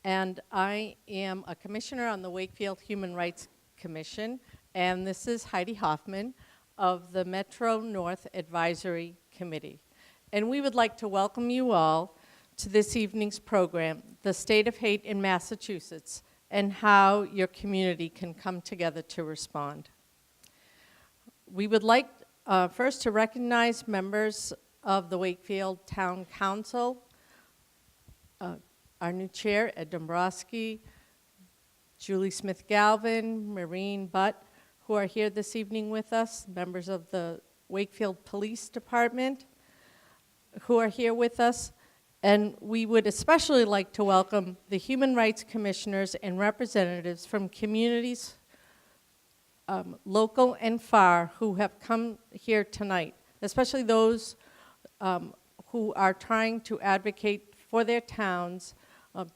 and I am a commissioner on the Wakefield Human Rights Commission, and this is Heidi Hoffman of the Metro North Advisory Committee. And we would like to welcome you all to this evening's program, The State of Hate in Massachusetts, and how your community can come together to respond. We would like first to recognize members of the Wakefield Town Council, our new chair, Ed Dombrowski, Julie Smith-Galvin, Maureen Butt, who are here this evening with us, members of the Wakefield Police Department, who are here with us. And we would especially like to welcome the human rights commissioners and representatives from communities, local and far, who have come here tonight, especially those who are trying to advocate for their towns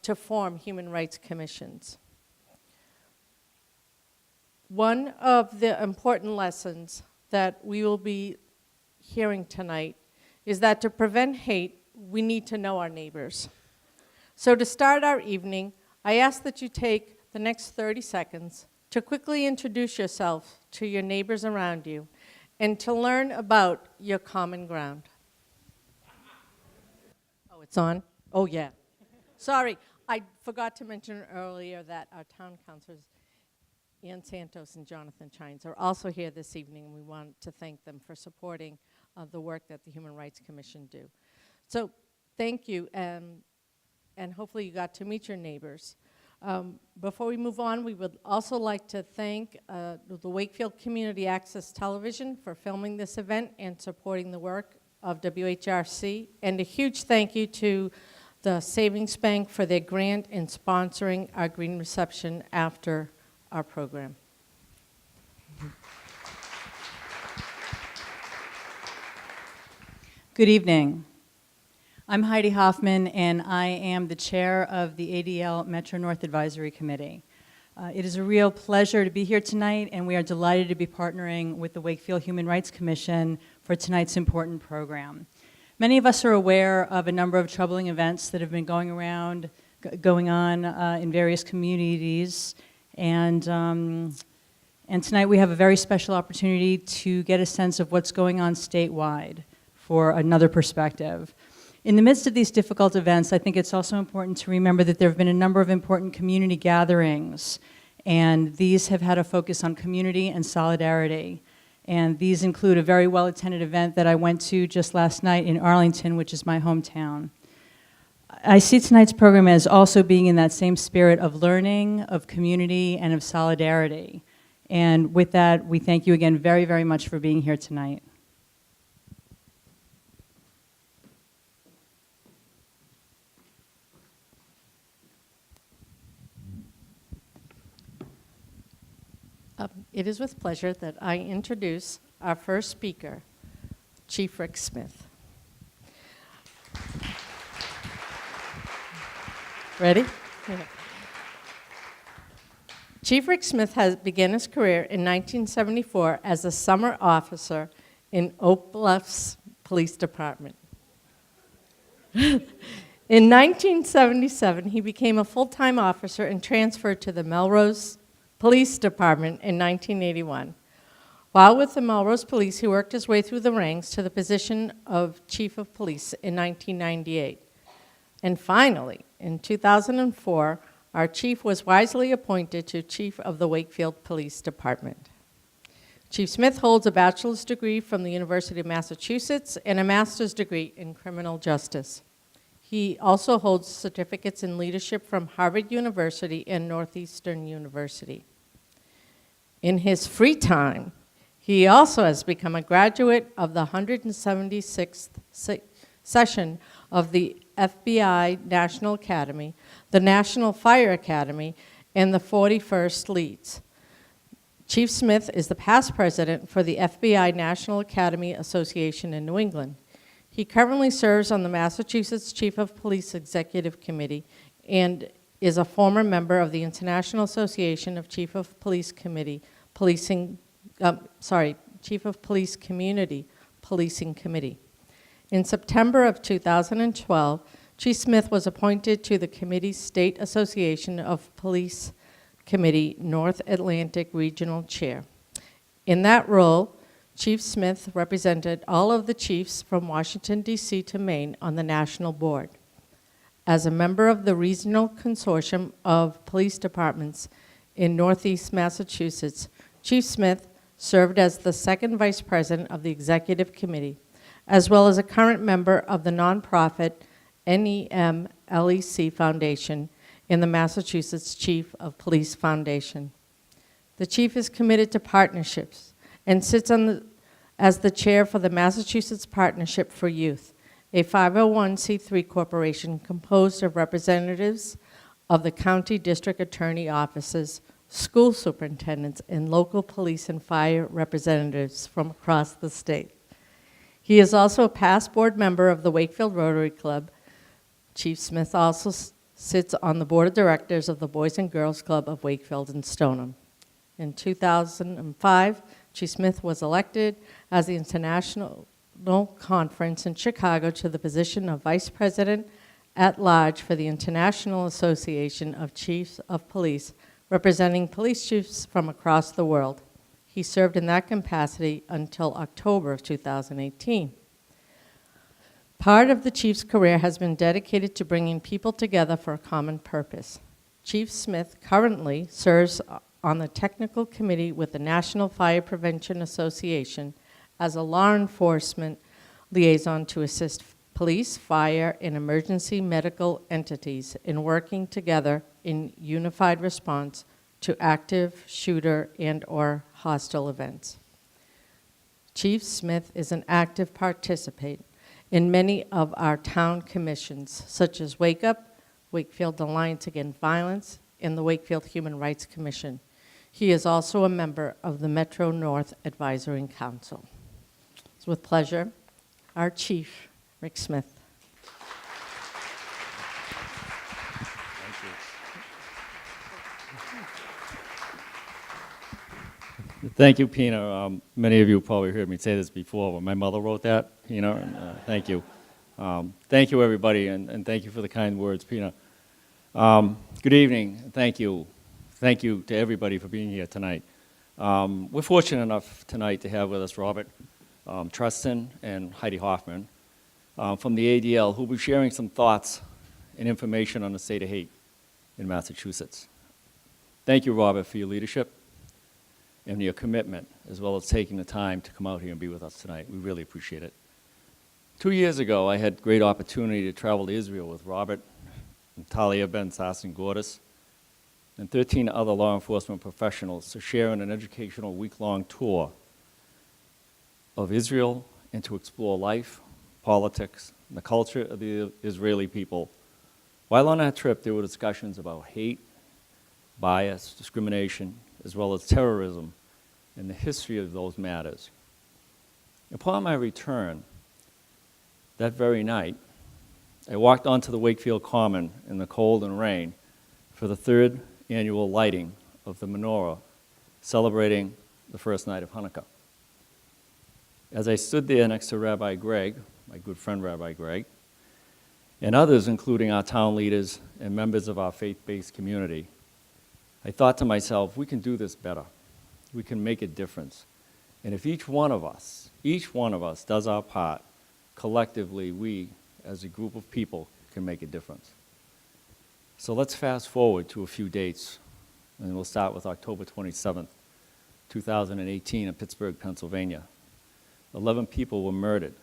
to form human rights commissions. One of the important lessons that we will be hearing tonight is that to prevent hate, we need to know our neighbors. So to start our evening, I ask that you take the next 30 seconds to quickly introduce yourself to your neighbors around you and to learn about your common ground. Oh, it's on? Oh, yeah. Sorry, I forgot to mention earlier that our town councilors, Ann Santos and Jonathan Chines, are also here this evening, and we want to thank them for supporting the work that the Human Rights Commission do. So thank you, and hopefully you got to meet your neighbors. Before we move on, we would also like to thank the Wakefield Community Access Television for filming this event and supporting the work of WHRC, and a huge thank you to the Savings Bank for their grant in sponsoring our green reception after our program. Good evening. I'm Heidi Hoffman, and I am the chair of the ADL Metro North Advisory Committee. It is a real pleasure to be here tonight, and we are delighted to be partnering with the Wakefield Human Rights Commission for tonight's important program. Many of us are aware of a number of troubling events that have been going on in various communities, and tonight we have a very special opportunity to get a sense of what's going on statewide for another perspective. In the midst of these difficult events, I think it's also important to remember that there have been a number of important community gatherings, and these have had a focus on community and solidarity. And these include a very well-attended event that I went to just last night in Arlington, which is my hometown. I see tonight's program as also being in that same spirit of learning, of community, and of solidarity. And with that, we thank you again very, very much for being here tonight. It is with pleasure that I introduce our first speaker, Chief Rick Smith. Ready? Yeah. Chief Rick Smith began his career in 1974 as a summer officer in Oak Bluffs Police Department. In 1977, he became a full-time officer and transferred to the Melrose Police Department in 1981. While with the Melrose Police, he worked his way through the ranks to the position of Chief of Police in 1998. And finally, in 2004, our chief was wisely appointed to Chief of the Wakefield Police Department. Chief Smith holds a bachelor's degree from the University of Massachusetts and a master's degree in criminal justice. He also holds certificates in leadership from Harvard University and Northeastern University. In his free time, he also has become a graduate of the 176th session of the FBI National Academy, the National Fire Academy, and the 41st Leads. Chief Smith is the past president for the FBI National Academy Association in New England. He currently serves on the Massachusetts Chief of Police Executive Committee and is a former member of the International Association of Chief of Police Community Policing Committee. In September of 2012, Chief Smith was appointed to the committee's State Association of Police Committee North Atlantic Regional Chair. In that role, Chief Smith represented all of the chiefs from Washington, D.C. to Maine on the national board. As a member of the Regional Consortium of Police Departments in Northeast Massachusetts, Chief Smith served as the second vice president of the executive committee, as well as a current member of the nonprofit NEMLEC Foundation in the Massachusetts Chief of Police Foundation. The chief is committed to partnerships and sits as the chair for the Massachusetts Partnership for Youth, a 501c3 corporation composed of representatives of the county district attorney offices, school superintendents, and local police and fire representatives from across the state. He is also a past board member of the Wakefield Rotary Club. Chief Smith also sits on the board of directors of the Boys and Girls Club of Wakefield and Stoneham. In 2005, Chief Smith was elected as the International Conference in Chicago to the position of Vice President at Large for the International Association of Chiefs of Police, representing police chiefs from across the world. He served in that capacity until October of 2018. Part of the chief's career has been dedicated to bringing people together for a common purpose. Chief Smith currently serves on the technical committee with the National Fire Prevention Association as a law enforcement liaison to assist police, fire, and emergency medical entities in working together in unified response to active shooter and/or hostile events. Chief Smith is an active participant in many of our town commissions, such as Wake Up, Wakefield Alliance Against Violence, and the Wakefield Human Rights Commission. He is also a member of the Metro North Advisory Council. It's with pleasure, our Chief, Rick Smith. Thank you, Pina. Many of you probably heard me say this before, but my mother wrote that, Pina, and thank you. Thank you, everybody, and thank you for the kind words, Pina. Good evening, thank you. Thank you to everybody for being here tonight. We're fortunate enough tonight to have with us Robert Trestan and Heidi Hoffman from the ADL, who will be sharing some thoughts and information on the state of hate in Massachusetts. Thank you, Robert, for your leadership and your commitment, as well as taking the time to come out here and be with us tonight. We really appreciate it. 2 years ago, I had great opportunity to travel to Israel with Robert, and Talia Ben Sasson Gordis, and 13 other law enforcement professionals to share in an educational week-long tour of Israel and to explore life, politics, and the culture of the Israeli people. While on that trip, there were discussions about hate, bias, discrimination, as well as terrorism and the history of those matters. Upon my return, that very night, I walked onto the Wakefield Common in the cold and rain for the third annual lighting of the menorah, celebrating the first night of Hanukkah. As I stood there next to Rabbi Greg, my good friend Rabbi Greg, and others, including our town leaders and members of our faith-based community, I thought to myself, we can do this better. We can make a difference. And if each one of us does our part, collectively, we, as a group of people, can make a difference. So let's fast forward to a few dates, and we'll start with October 27th, 2018 in Pittsburgh, Pennsylvania. 11 people were murdered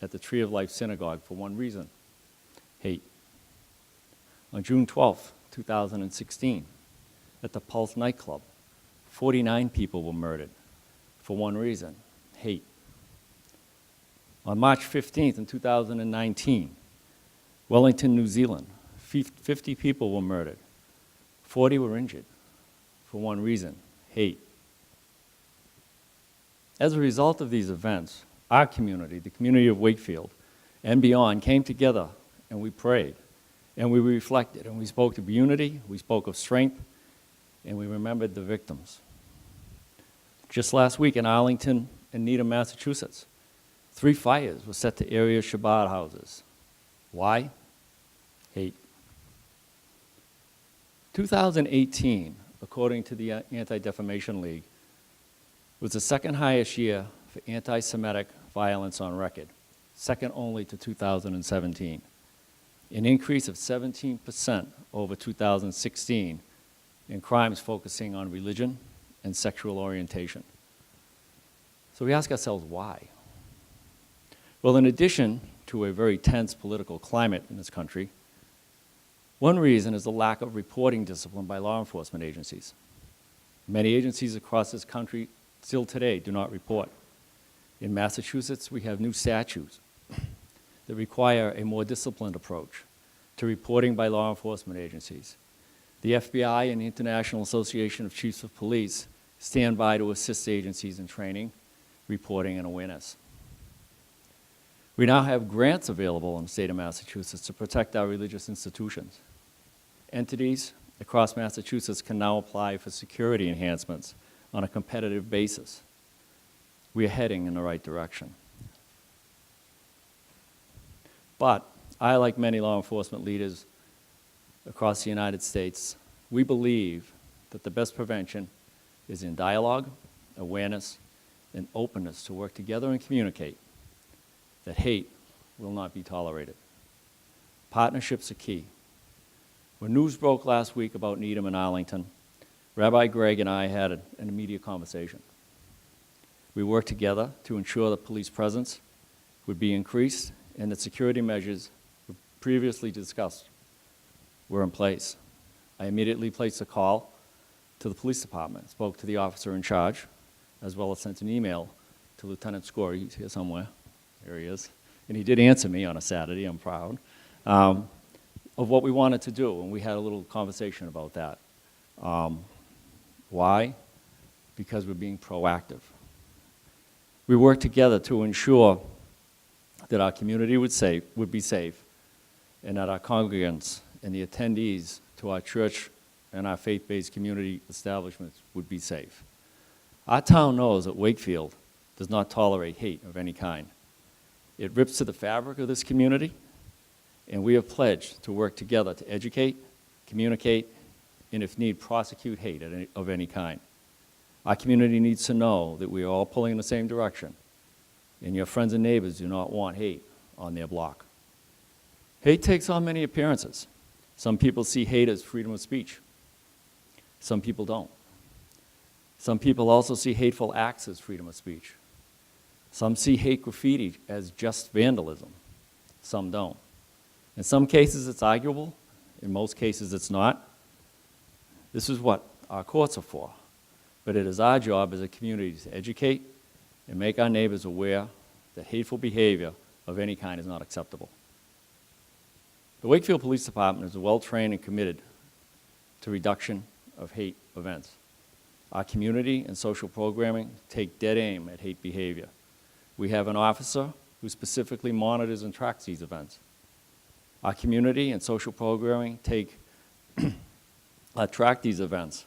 at the Tree of Life Synagogue for one reason: hate. On June 12th, 2016, at the Pulse nightclub, 49 people were murdered for one reason: hate. On March 15th in 2019, Wellington, New Zealand, 50 people were murdered. 40 were injured for one reason: hate. As a result of these events, our community, the community of Wakefield and beyond, came together and we prayed and we reflected and we spoke of unity, we spoke of strength, and we remembered the victims. Just last week in Arlington and Needham, Massachusetts, 3 fires were set to area Shabbat houses. Why? 2018, according to the Anti-Defamation League, was the second highest year for anti-Semitic violence on record, second only to 2017, an increase of 17% over 2016 in crimes focusing on religion and sexual orientation. So we ask ourselves why? Well, in addition to a very tense political climate in this country, one reason is the lack of reporting discipline by law enforcement agencies. Many agencies across this country still today do not report. In Massachusetts, we have new statutes that require a more disciplined approach to reporting by law enforcement agencies. The FBI and the International Association of Chiefs of Police stand by to assist agencies in training, reporting, and awareness. We now have grants available in the state of Massachusetts to protect our religious institutions. Entities across Massachusetts can now apply for security enhancements on a competitive basis. We are heading in the right direction. But I, like many law enforcement leaders across the United States, we believe that the best prevention is in dialogue, awareness, and openness to work together and communicate that hate will not be tolerated. Partnerships are key. When news broke last week about Needham and Arlington, Rabbi Gregg and I had an immediate conversation. We worked together to ensure that police presence would be increased and that security measures previously discussed were in place. I immediately placed a call to the police department, spoke to the officer in charge, as well as sent an email to Lieutenant Score. He's here somewhere. There he is. And he did answer me on a Saturday, I'm proud, of what we wanted to do, and we had a little conversation about that. Why? Because we're being proactive. We worked together to ensure that our community would be safe, and that our congregants and the attendees to our church and our faith-based community establishments would be safe. Our town knows that Wakefield does not tolerate hate of any kind. It rips to the fabric of this community, and we have pledged to work together to educate, communicate, and if need, prosecute hate of any kind. Our community needs to know that we are all pulling in the same direction, and your friends and neighbors do not want hate on their block. Hate takes on many appearances. Some people see hate as freedom of speech. Some people don't. Some people also see hateful acts as freedom of speech. Some see hate graffiti as just vandalism. Some don't. In some cases, it's arguable. In most cases, it's not. This is what our courts are for. But it is our job as a community to educate and make our neighbors aware that hateful behavior of any kind is not acceptable. The Wakefield Police Department is well-trained and committed to reduction of hate events. Our community and social programming take dead aim at hate behavior. We have an officer who specifically monitors and tracks these events. Our community and social programming track these events.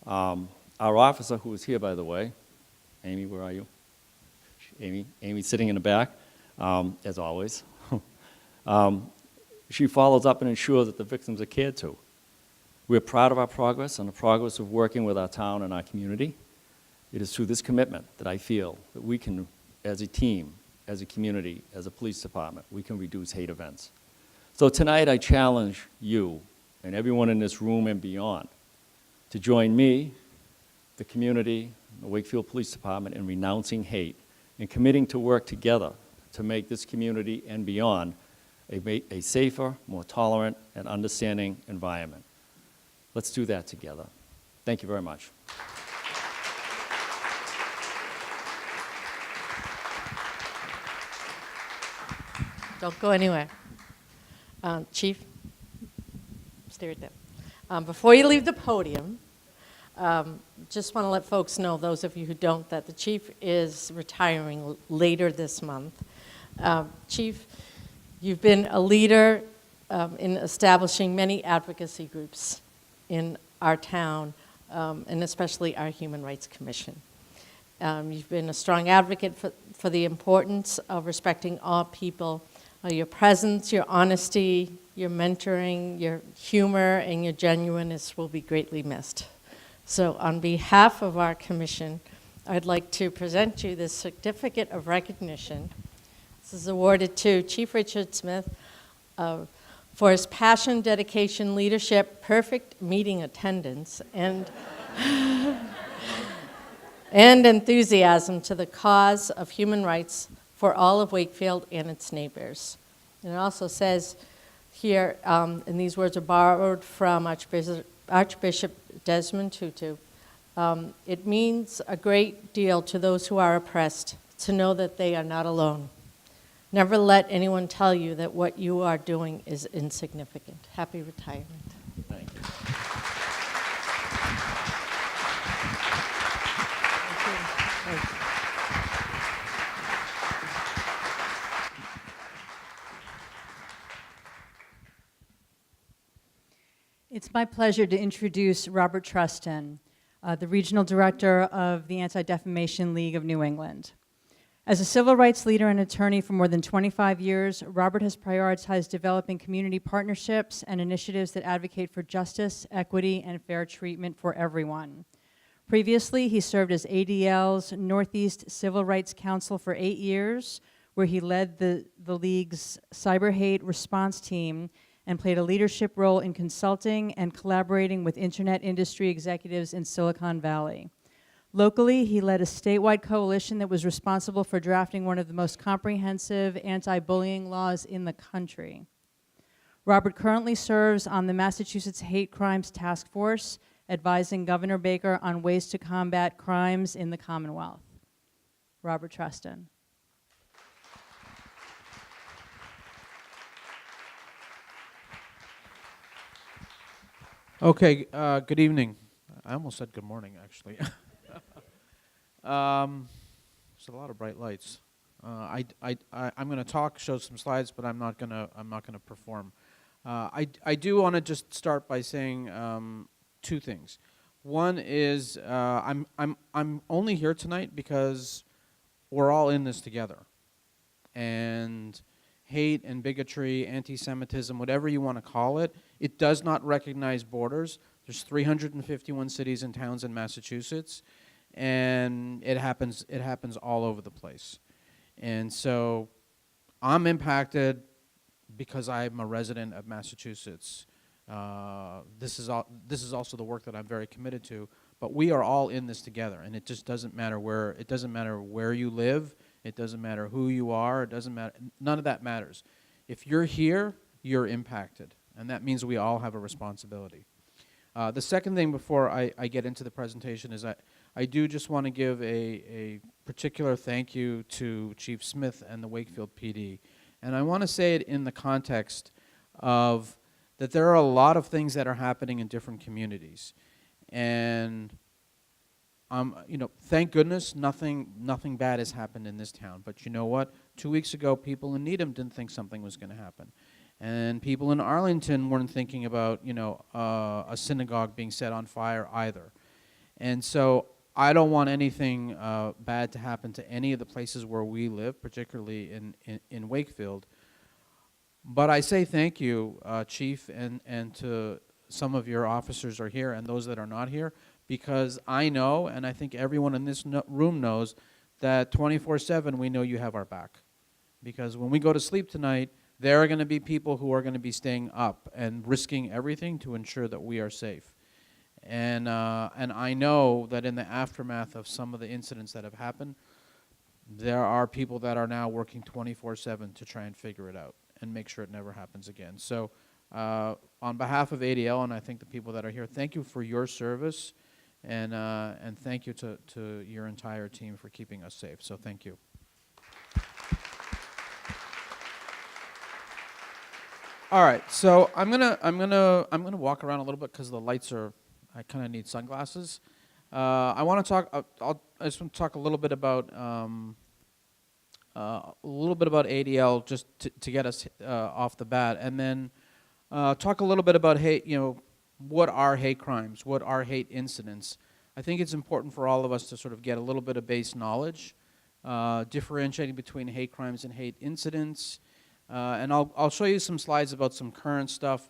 Our officer, who is here, by the way, Amy, where are you? Amy's sitting in the back, as always. She follows up and ensures that the victims are cared to. We're proud of our progress and the progress of working with our town and our community. It is through this commitment that I feel that we can, as a team, as a community, as a police department, we can reduce hate events. So tonight I challenge you and everyone in this room and beyond to join me, the community, the Wakefield Police Department in renouncing hate and committing to work together to make this community and beyond a safer, more tolerant, and understanding environment. Let's do that together. Thank you very much. Don't go anywhere. Chief, stay right there. Before you leave the podium, just want to let folks know, those of you who don't, that the chief is retiring later this month. Chief, you've been a leader in establishing many advocacy groups in our town, and especially our Human Rights Commission. You've been a strong advocate for the importance of respecting all people Your presence, your honesty, your mentoring, your humor, and your genuineness will be greatly missed. So on behalf of our commission, I'd like to present you this certificate of recognition. This is awarded to Chief Richard Smith for his passion, dedication, leadership, perfect meeting attendance, and and enthusiasm to the cause of human rights for all of Wakefield and its neighbors. And it also says here, and these words are borrowed from Archbishop Desmond Tutu, it means a great deal to those who are oppressed to know that they are not alone. Never let anyone tell you that what you are doing is insignificant. Happy retirement. Thank you. Thank you. It's my pleasure to introduce Robert Trestan, the Regional Director of the Anti-Defamation League of New England. As a civil rights leader and attorney for more than 25 years, Robert has prioritized developing community partnerships and initiatives that advocate for justice, equity, and fair treatment for everyone. Previously, he served as ADL's Northeast Civil Rights Council for 8 years, where he led the League's cyber hate response team and played a leadership role in consulting and collaborating with internet industry executives in Silicon Valley. Locally, he led a statewide coalition that was responsible for drafting one of the most comprehensive anti-bullying laws in the country. Robert currently serves on the Massachusetts Hate Crimes Task Force, advising Governor Baker on ways to combat crimes in the Commonwealth. Robert Trestan. Okay, good evening. I almost said good morning, actually. There's a lot of bright lights. I'm going to talk, show some slides, but I'm not going to perform. I do want to just start by saying two things. One is I'm only here tonight because we're all in this together, and hate and bigotry, anti-Semitism, whatever you want to call it, it does not recognize borders. There's 351 cities and towns in Massachusetts, and it happens all over the place. And so I'm impacted because I'm a resident of Massachusetts. This is also the work that I'm very committed to, but we are all in this together, and it just doesn't matter where you live. It doesn't matter who you are. It doesn't matter. None of that matters. If you're here, you're impacted, and that means we all have a responsibility. The second thing before I get into the presentation is I do just want to give a particular thank you to Chief Smith and the Wakefield PD. And I want to say it in the context of that there are a lot of things that are happening in different communities. And thank goodness nothing bad has happened in this town. But you know what? 2 weeks ago, people in Needham didn't think something was going to happen. And people in Arlington weren't thinking about, a synagogue being set on fire either. And so I don't want anything bad to happen to any of the places where we live, particularly in Wakefield. But I say thank you, Chief, and to some of your officers are here and those that are not here, because I know, and I think everyone in this room knows, that 24/7 we know you have our back. Because when we go to sleep tonight, there are going to be people who are going to be staying up and risking everything to ensure that we are safe. And I know that in the aftermath of some of the incidents that have happened, there are people that are now working 24/7 to try and figure it out and make sure it never happens again. So on behalf of ADL, and I think the people that are here, thank you for your service, and thank you to your entire team for keeping us safe. So thank you. All right, so I'm gonna walk around a little bit because the lights are. I kind of need sunglasses. I want to talk. I just want to talk a little bit about ADL just to get us off the bat, and then talk a little bit about hate. What are hate crimes? What are hate incidents? I think it's important for all of us to sort of get a little bit of base knowledge, differentiating between hate crimes and hate incidents. And I'll show you some slides about some current stuff.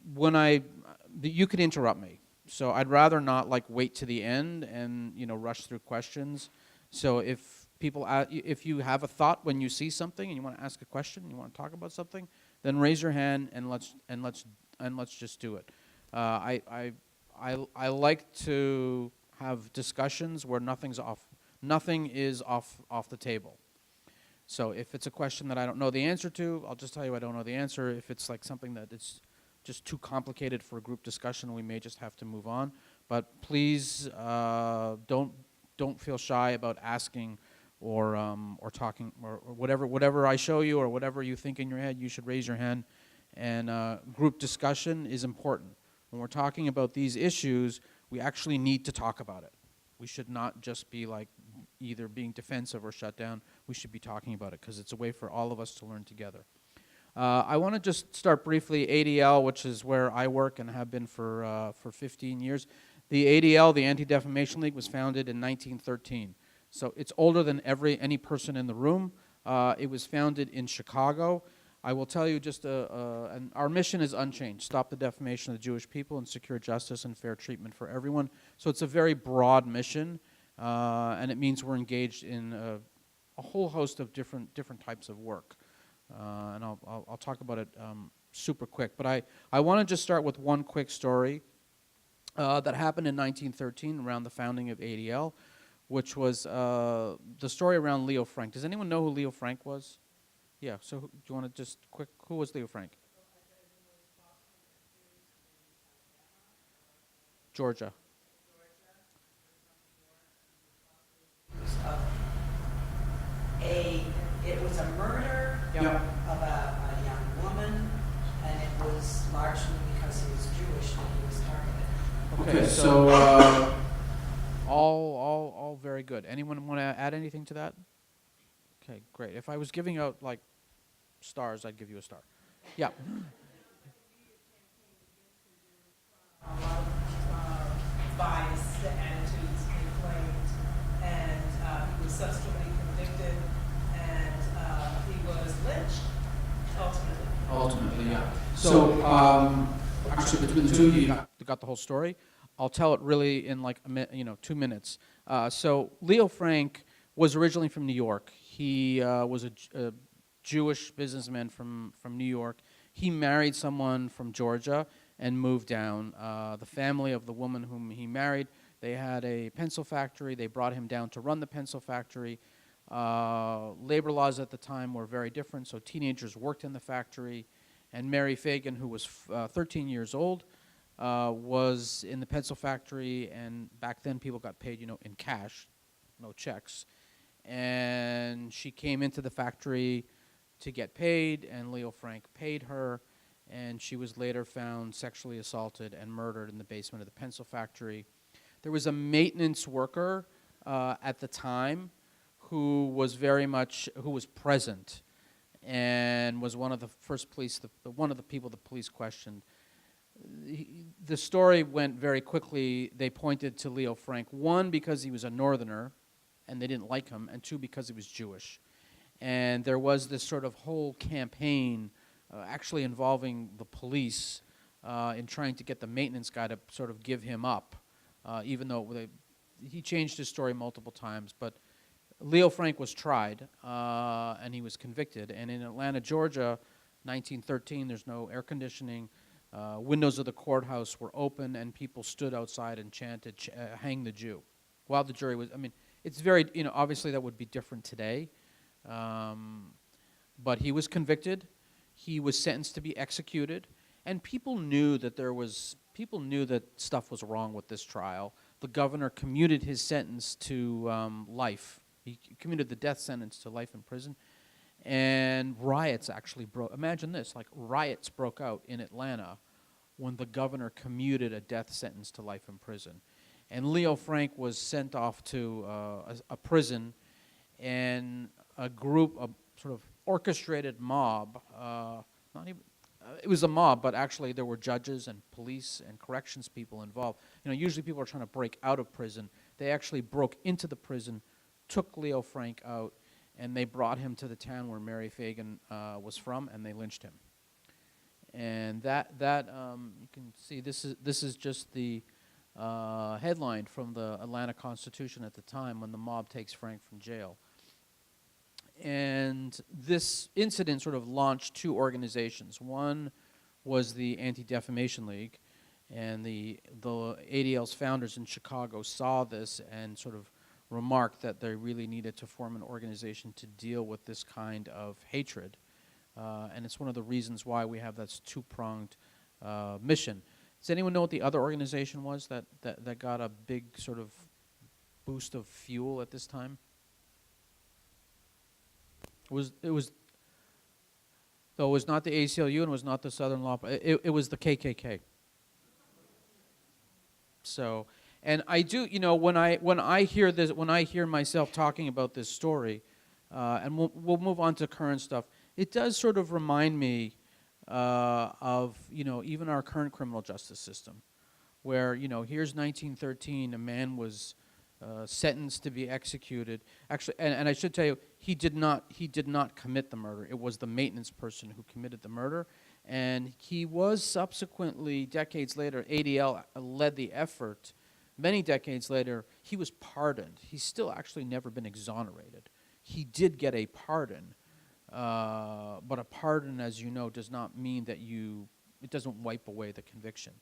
You could interrupt me. So I'd rather not like wait to the end and rush through questions. So if you have a thought when you see something and you want to ask a question, you want to talk about something, then raise your hand and let's just do it. I like to have discussions where nothing is off the table. So if it's a question that I don't know the answer to, I'll just tell you I don't know the answer. If it's like something that it's just too complicated for a group discussion, we may just have to move on. But please don't feel shy about asking or talking or whatever I show you or whatever you think in your head. You should raise your hand. And group discussion is important. When we're talking about these issues, we actually need to talk about it. We should not just be like either being defensive or shut down. We should be talking about it because it's a way for all of us to learn together. I want to just start briefly. ADL, which is where I work and have been for 15 years. The ADL, the Anti-Defamation League, was founded in 1913. So it's older than any person in the room. It was founded in Chicago. I will tell you just, and our mission is unchanged: stop the defamation of the Jewish people and secure justice and fair treatment for everyone. So it's a very broad mission, and it means we're engaged in a whole host of different types of work. And I'll talk about it super quick. But I want to just start with one quick story that happened in 1913 around the founding of ADL, which was the story around Leo Frank. Does anyone know who Leo Frank was? Yeah, so do you want to just quick, who was Leo Frank? Georgia. It was a murder of a young woman, and it was largely because he was Jewish that he was targeted. Okay, so all very good. Anyone want to add anything to that? Okay, great. If I was giving out like stars, I'd give you a star. Yeah. A lot of bias attitudes and claims, and he was subsequently convicted, and he was lynched ultimately. Ultimately, yeah. So actually, between the two of you, you got the whole story. I'll tell it really in like 2 minutes. So Leo Frank was originally from New York. He was a Jewish businessman from New York. He married someone from Georgia and moved down. The family of the woman whom he married, they had a pencil factory. They brought him down to run the pencil factory. Labor laws at the time were very different, so teenagers worked in the factory. And Mary Fagan, who was 13 years old, was in the pencil factory, and back then people got paid, in cash, no checks. And she came into the factory to get paid, and Leo Frank paid her, and she was later found sexually assaulted and murdered in the basement of the pencil factory. There was a maintenance worker at the time who was present and was one of the first police, one of the people the police questioned. The story went very quickly. They pointed to Leo Frank, one, because he was a northerner, and they didn't like him, and two, because he was Jewish. And there was this sort of whole campaign actually involving the police in trying to get the maintenance guy to sort of give him up, even though he changed his story multiple times. But Leo Frank was tried, and he was convicted. And in Atlanta, Georgia, 1913, there's no air conditioning. Windows of the courthouse were open, and people stood outside and chanted, "Hang the Jew," while the jury was, it's very, obviously that would be different today. But he was convicted. He was sentenced to be executed. And people knew that stuff was wrong with this trial. The governor commuted his sentence to life. He commuted the death sentence to life in prison. And riots actually imagine this, like riots broke out in Atlanta when the governor commuted a death sentence to life in prison. And Leo Frank was sent off to a prison, and a sort of orchestrated mob, it was a mob, but actually there were judges and police and corrections people involved. Usually people are trying to break out of prison. They actually broke into the prison, took Leo Frank out, and they brought him to the town where Mary Fagan was from, and they lynched him. And that you can see this is just the headline from the Atlanta Constitution at the time when the mob takes Frank from jail. And this incident sort of launched two organizations. One was the Anti-Defamation League, and the ADL's founders in Chicago saw this and sort of remarked that they really needed to form an organization to deal with this kind of hatred. And it's one of the reasons why we have this two-pronged mission. Does anyone know what the other organization was that got a big sort of boost of fuel at this time? It was not the ACLU and it was not the Southern Law. It was the KKK. So, and I do, when I hear this, when I hear myself talking about this story, and we'll move on to current stuff, it does sort of remind me of even our current criminal justice system, where here's 1913, a man was sentenced to be executed. Actually, and I should tell you, he did not commit the murder. It was the maintenance person who committed the murder, and he was subsequently, decades later, ADL led the effort. Many decades later, he was pardoned. He's still actually never been exonerated. He did get a pardon, but a pardon, as you know, does not mean that it doesn't wipe away the conviction.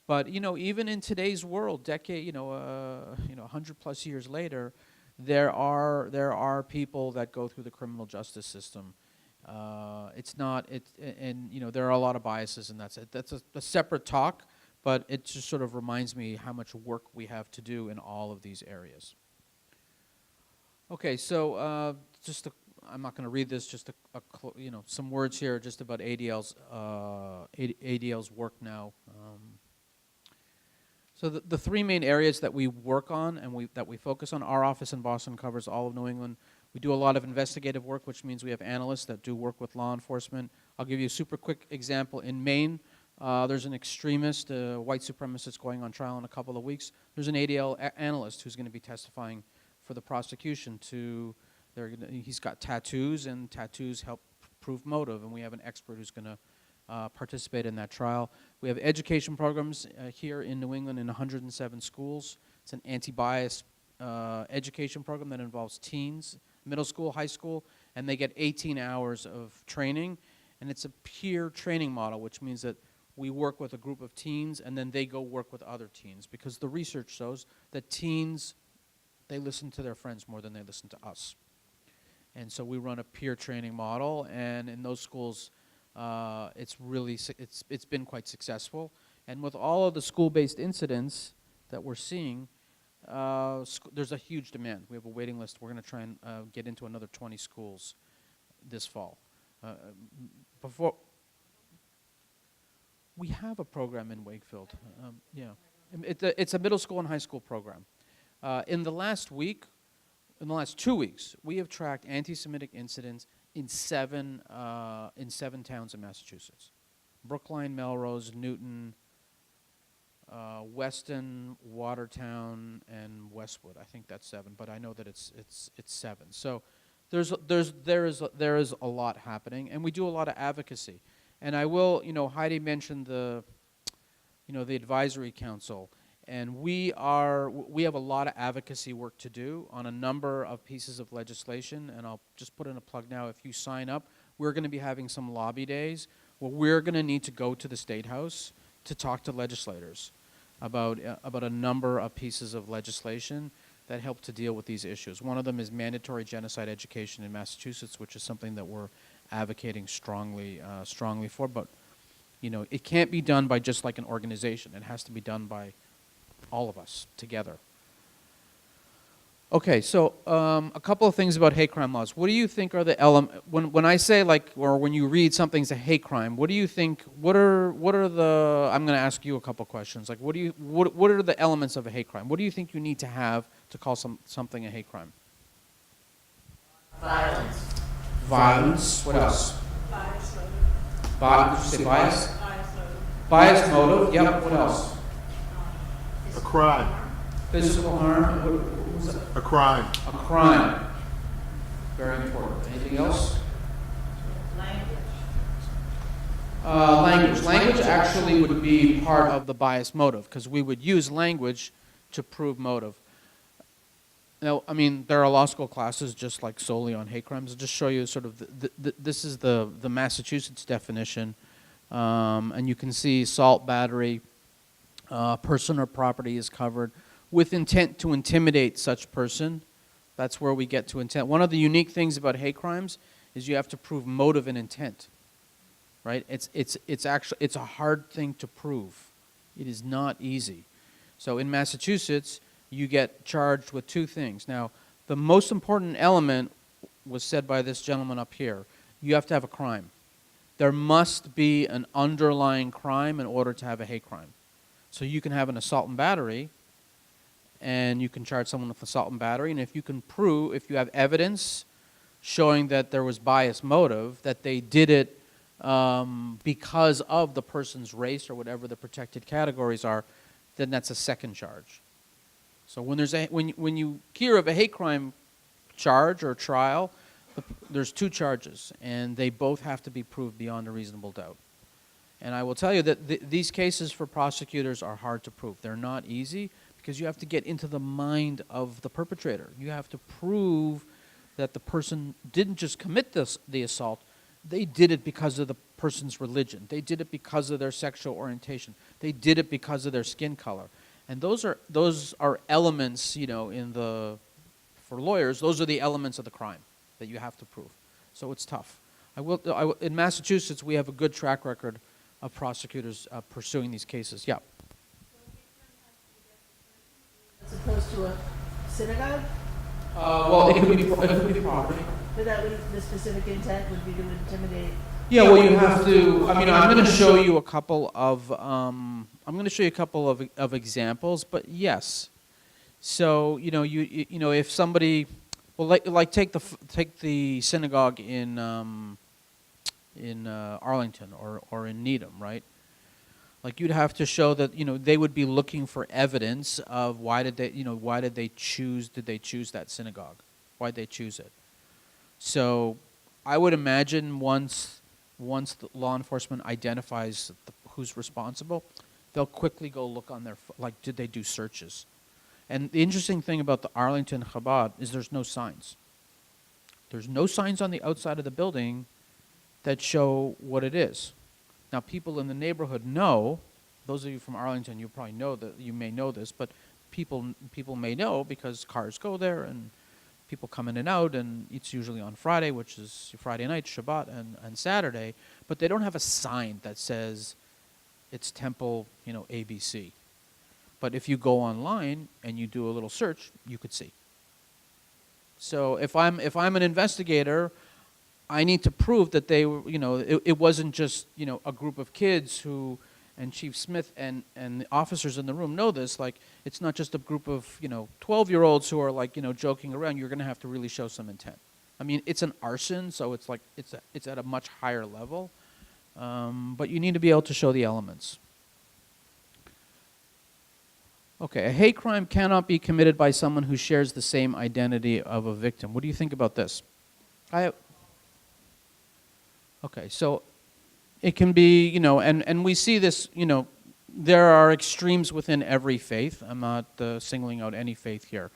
But even in today's world, 100 plus years later, there are people that go through the criminal justice system. There are a lot of biases, and that's a separate talk. But it just sort of reminds me how much work we have to do in all of these areas. Okay, so I'm not going to read this. Just some words here, just about ADL's work now. So the three main areas that we work on and that we focus on, our office in Boston covers all of New England. We do a lot of investigative work, which means we have analysts that do work with law enforcement. I'll give you a super quick example. In Maine, there's an extremist, white supremacist going on trial in a couple of weeks. There's an ADL analyst who's going to be testifying for the prosecution. He's got tattoos, and tattoos help prove motive, and we have an expert who's going to participate in that trial. We have education programs here in New England in 107 schools. It's an anti-bias education program that involves teens, middle school, high school, and they get 18 hours of training. And it's a peer training model, which means that we work with a group of teens and then they go work with other teens, because the research shows that teens, they listen to their friends more than they listen to us. And so we run a peer training model, and in those schools, it's been quite successful. And with all of the school-based incidents that we're seeing, there's a huge demand. We have a waiting list. We're going to try and get into another 20 schools this fall. We have a program in Wakefield. It's a middle school and high school program. In the last 2 weeks, we have tracked anti-Semitic incidents in seven towns in Massachusetts: Brookline, Melrose, Newton, Weston, Watertown, and Westwood. I think that's 7, but I know that it's 7. So there is a lot happening, and we do a lot of advocacy. And I will, Heidi mentioned the advisory council, and we have a lot of advocacy work to do on a number of pieces of legislation. And I'll just put in a plug now. If you sign up, we're going to be having some lobby days where we're going to need to go to the State House to talk to legislators about a number of pieces of legislation that help to deal with these issues. One of them is mandatory genocide education in Massachusetts, which is something that we're advocating strongly for. But it can't be done by just like an organization. It has to be done by all of us together. Okay, so a couple of things about hate crime laws. What do you think are the elements, when I say or when you read something's a hate crime, what do you think, what are the, I'm going to ask you a couple questions, like what are the elements of a hate crime? What do you think you need to have to call something a hate crime? Violence. Violence, what else? Bias motive. Did you say bias? Bias motive. Bias motive, yep, what else? A crime. Physical harm, what was that? A crime. A crime. Very important. Anything else? Language. Language. Language actually would be part of the bias motive because we would use language to prove motive. Now, I mean, there are law school classes just like solely on hate crimes. I'll just show you sort of, this is the Massachusetts definition. And you can see assault, battery, person or property is covered with intent to intimidate such person. That's where we get to intent. One of the unique things about hate crimes is you have to prove motive and intent, right? It's actually, it's a hard thing to prove. It is not easy. So in Massachusetts, you get charged with two things. Now, the most important element was said by this gentleman up here. You have to have a crime. There must be an underlying crime in order to have a hate crime. So you can have an assault and battery, and you can charge someone with assault and battery, and if you can prove, if you have evidence showing that there was bias motive, that they did it because of the person's race or whatever the protected categories are, then that's a second charge. So when there's when you hear of a hate crime charge or trial, there's two charges, and they both have to be proved beyond a reasonable doubt. And I will tell you that these cases for prosecutors are hard to prove. They're not easy because you have to get into the mind of the perpetrator. You have to prove that the person didn't just commit the assault, they did it because of the person's religion. They did it because of their sexual orientation. They did it because of their skin color. And those are elements, you know, for lawyers, those are the elements of the crime that you have to prove. So it's tough. In Massachusetts, we have a good track record of prosecutors pursuing these cases. Yeah. As opposed to a synagogue? Well, it could be property. But that would, the specific intent would be to intimidate. Yeah, well, you have to. I mean, I'm going to show you a couple of examples, but yes. So you know, if somebody, well, like take the synagogue in Arlington or in Needham, right? Like you'd have to show that they would be looking for evidence of why did they choose that synagogue? Why did they choose it? So I would imagine once the law enforcement identifies who's responsible, they'll quickly go look on did they do searches? And the interesting thing about the Arlington Chabad is there's no signs. There's no signs on the outside of the building that show what it is. Now, people in the neighborhood know. Those of you from Arlington, you probably know that. You may know this, but people may know because cars go there and people come in and out, and it's usually on Friday, which is Friday night, Shabbat, and Saturday. But they don't have a sign that says it's Temple, ABC. But if you go online and you do a little search, you could see. So if I'm an investigator, I need to prove that they were, it wasn't just, a group of kids who, and Chief Smith and the officers in the room know this, like, it's not just a group of, 12-year-olds who are joking around. You're going to have to really show some intent. I mean, it's an arson, so it's like, it's at a much higher level. But you need to be able to show the elements. Okay, a hate crime cannot be committed by someone who shares the same identity of a victim. What do you think about this? Okay, so it can be, and we see this, there are extremes within every faith. I'm not singling out any faith here.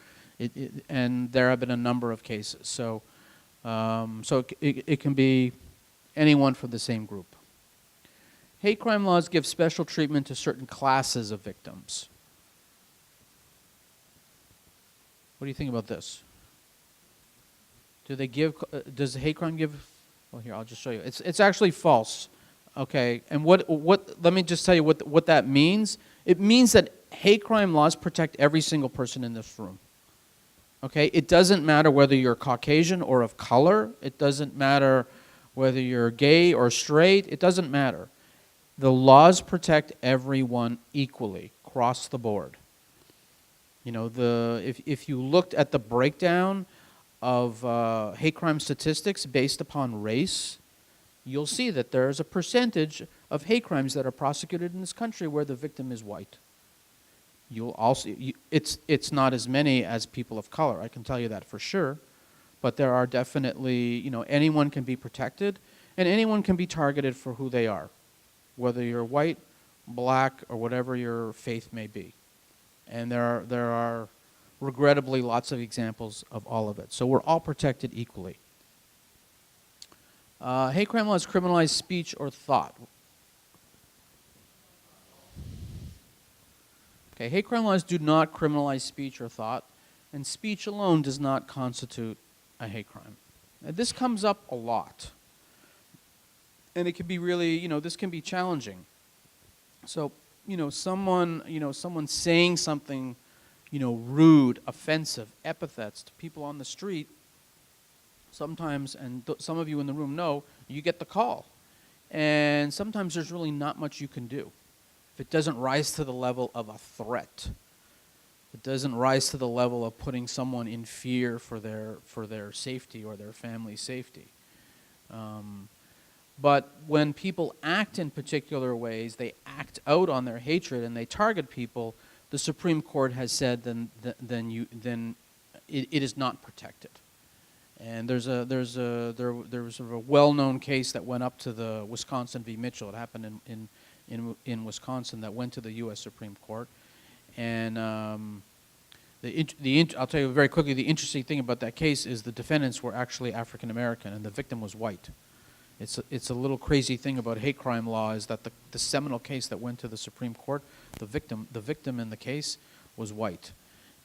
And there have been a number of cases. So, it can be anyone from the same group. Hate crime laws give special treatment to certain classes of victims. What do you think about this? Does hate crime give? Well, here, I'll just show you. It's actually false. Okay, and let me just tell you what that means. It means that hate crime laws protect every single person in this room. Okay, it doesn't matter whether you're Caucasian or of color. It doesn't matter whether you're gay or straight. It doesn't matter. The laws protect everyone equally, across the board. If you looked at the breakdown of hate crime statistics based upon race, you'll see that there's a percentage of hate crimes that are prosecuted in this country where the victim is white. It's not as many as people of color, I can tell you that for sure, but there are definitely, anyone can be protected, and anyone can be targeted for who they are, whether you're white, black, or whatever your faith may be. And there are regrettably lots of examples of all of it. So we're all protected equally. Hate crime laws criminalize speech or thought. Okay, hate crime laws do not criminalize speech or thought, and speech alone does not constitute a hate crime. Now, this comes up a lot. And it can be really, this can be challenging. So, someone saying something, rude, offensive, epithets to people on the street, sometimes, and some of you in the room know, you get the call. And sometimes there's really not much you can do. If it doesn't rise to the level of a threat, it doesn't rise to the level of putting someone in fear for their safety or their family's safety. But when people act in particular ways, they act out on their hatred and they target people, the Supreme Court has said then it is not protected. And there was a well-known case that went up to the Wisconsin v. Mitchell. It happened in Wisconsin that went to the U.S. Supreme Court. And I'll tell you very quickly, the interesting thing about that case is the defendants were actually African American and the victim was white. It's a little crazy thing about hate crime law is that the seminal case that went to the Supreme Court, the victim in the case was white.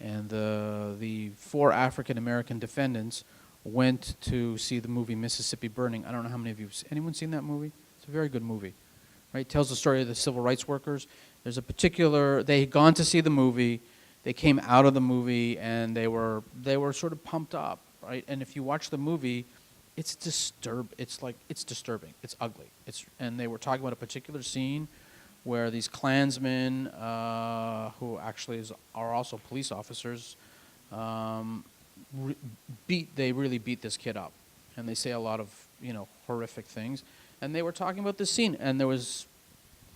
And the 4 African American defendants went to see the movie Mississippi Burning. I don't know how many of you, anyone seen that movie? It's a very good movie. Right? It tells the story of the civil rights workers. There's a particular, they had gone to see the movie, they came out of the movie and they were sort of pumped up, right? And if you watch the movie, it's disturbing, it's ugly. And they were talking about a particular scene where these Klansmen, who actually are also police officers, they really beat this kid up. And they say a lot of, horrific things. And they were talking about this scene, and there was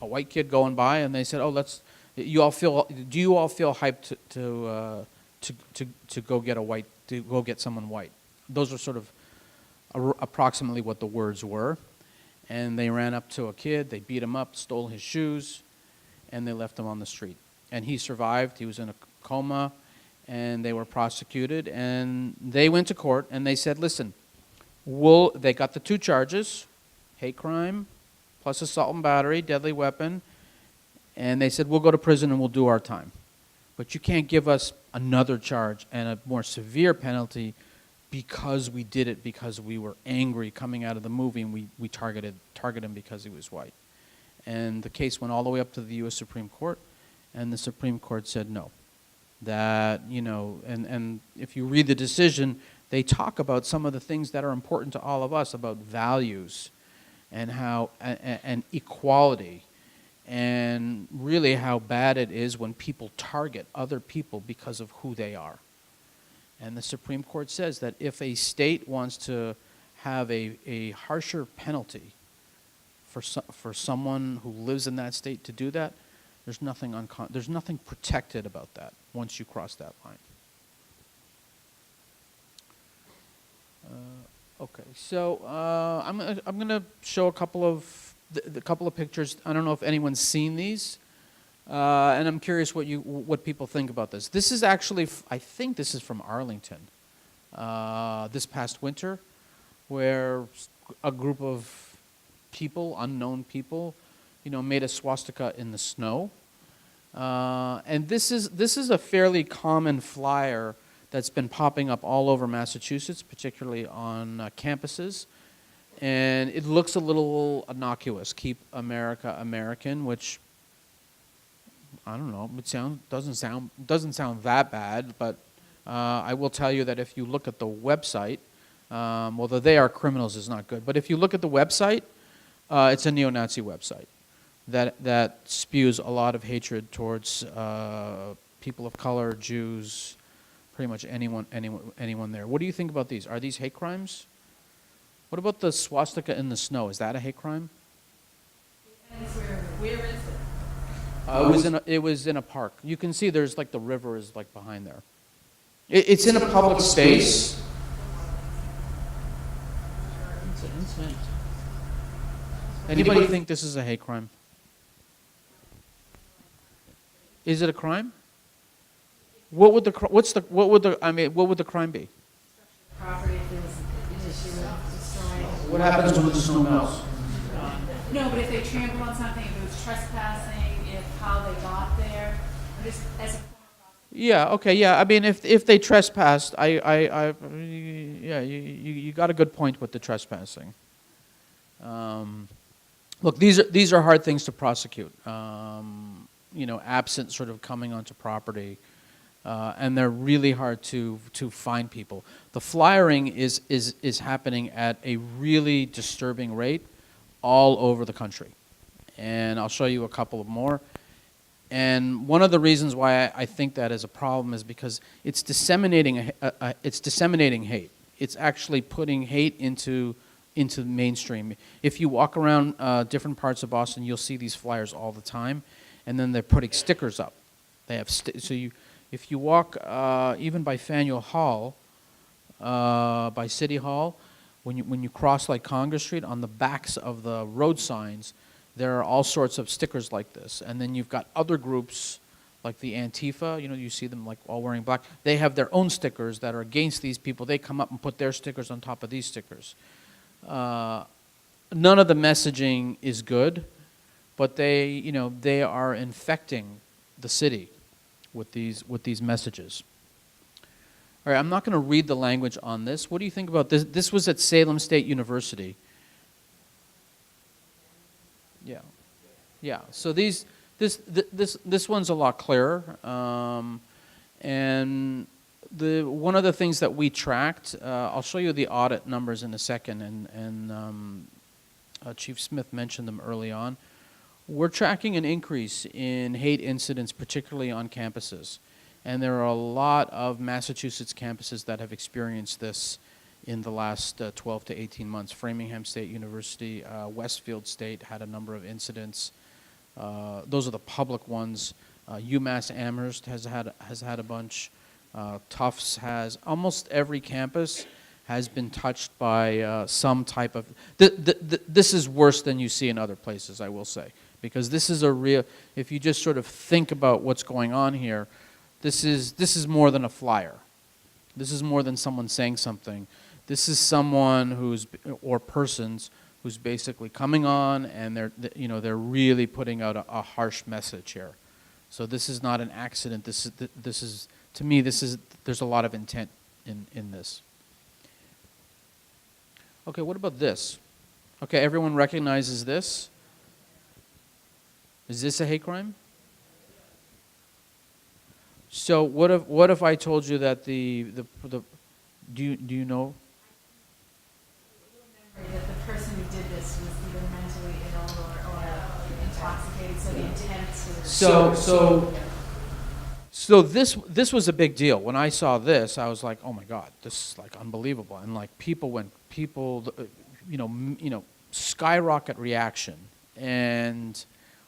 a white kid going by, and they said, do you all feel hyped to go get someone white? Those are sort of approximately what the words were. And they ran up to a kid, they beat him up, stole his shoes, and they left him on the street. And he survived, he was in a coma, and they were prosecuted, and they went to court, and they said, listen, they got the 2 charges, hate crime, plus assault and battery, deadly weapon, and they said, we'll go to prison and we'll do our time. But you can't give us another charge and a more severe penalty because we did it because we were angry coming out of the movie and we targeted him because he was white. And the case went all the way up to the U.S. Supreme Court, and the Supreme Court said no. That, and if you read the decision, they talk about some of the things that are important to all of us, about values and how and equality, and really how bad it is when people target other people because of who they are. And the Supreme Court says that if a state wants to have a harsher penalty for someone who lives in that state to do that, there's nothing protected about that once you cross that line. Okay, so I'm gonna show a couple of pictures. I don't know if anyone's seen these, and I'm curious what people think about this. This is actually, I think this is from Arlington, this past winter, where a group of people, unknown people, made a swastika in the snow, and this is a fairly common flyer that's been popping up all over Massachusetts, particularly on campuses. And it looks a little innocuous. Keep America American, which, I don't know, doesn't sound that bad, but I will tell you that if you look at the website, the "they are criminals" is not good, but if you look at the website, it's a neo-Nazi website that spews a lot of hatred towards people of color, Jews, pretty much anyone there. What do you think about these? Are these hate crimes? What about the swastika in the snow? Is that a hate crime? Where is it? It was in a park. You can see there's the river is behind there. It's in a public space. Anybody think this is a hate crime? Is it a crime? What would the crime be? Property, if there was an issue with destroying. What happens when the snow melts? No, but if they trample on something, if it was trespassing, if how they got there, just as a former Yeah. Okay. Yeah. I mean, if they trespassed, yeah, you got a good point with the trespassing. Look, these are hard things to prosecute. Absent sort of coming onto property, and they're really hard to find people. The flyering is happening at a really disturbing rate all over the country, and I'll show you a couple of more. And one of the reasons why I think that is a problem is because it's disseminating hate. It's actually putting hate into the mainstream. If you walk around different parts of Boston, you'll see these flyers all the time, and then they're putting stickers up. They have if you walk even by Faneuil Hall, by City Hall, when you cross like Congress Street, on the backs of the road signs, there are all sorts of stickers like this. And then you've got other groups like the Antifa, you see them like all wearing black. They have their own stickers that are against these people. They come up and put their stickers on top of these stickers. None of the messaging is good, but they are infecting the city with these messages. All right, I'm not going to read the language on this. What do you think about this? This was at Salem State University. Yeah. So this one's a lot clearer, and one of the things that we tracked. I'll show you the audit numbers in a second, and Chief Smith mentioned them early on. We're tracking an increase in hate incidents, particularly on campuses, and there are a lot of Massachusetts campuses that have experienced this in the last 12 to 18 months. Framingham State University, Westfield State had a number of incidents. Those are the public ones. UMass Amherst has had a bunch. Tufts has. Almost every campus has been touched by some type of. This is worse than you see in other places, I will say, because this is a real. If you just sort of think about what's going on here, this is more than a flyer. This is more than someone saying something. This is someone or persons who's basically coming on, and they're really putting out a harsh message here. So this is not an accident. This is to me, there's a lot of intent in this. Okay, what about this? Okay, everyone recognizes this. Is this a hate crime? So what if I told you that do you know? that the person who did this was either mentally ill or intoxicated, so the intent to. So this was a big deal. When I saw this, I was like, oh my God, this is like unbelievable. And like people skyrocket reaction. And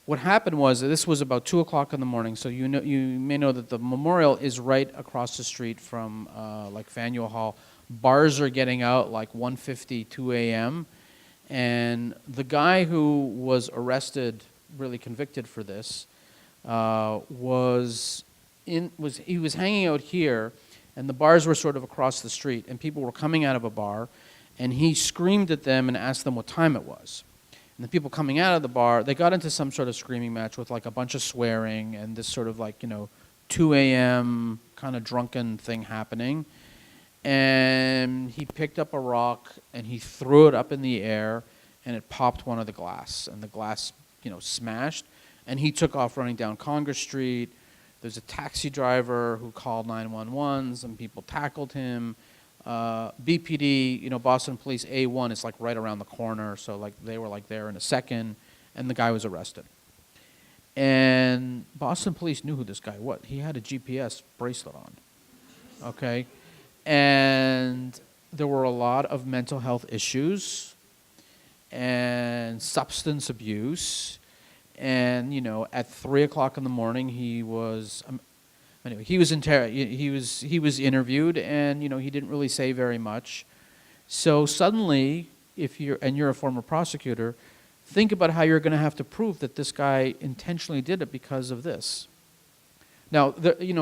what happened was that this was about 2:00 in the morning. So you may know that the memorial is right across the street from like Faneuil Hall. Bars are getting out like 1:50, 2 a.m. And the guy who was arrested, really convicted for this, was hanging out here, and the bars were sort of across the street, and people were coming out of a bar, and he screamed at them and asked them what time it was. And the people coming out of the bar, they got into some sort of screaming match with like a bunch of swearing and this sort of like 2 a.m. kind of drunken thing happening. And he picked up a rock and he threw it up in the air, and it popped one of the glass, and the glass smashed, and he took off running down Congress Street. There's a taxi driver who called 911. Some people tackled him. BPD, Boston Police A1 is like right around the corner, so like they were like there in a second, and the guy was arrested. And Boston Police knew who this guy was. He had a GPS bracelet on. Okay. And there were a lot of mental health issues and substance abuse. And at 3:00 in the morning, he was interviewed, and he didn't really say very much. So suddenly, if you're a former prosecutor, think about how you're going to have to prove that this guy intentionally did it because of this. Now,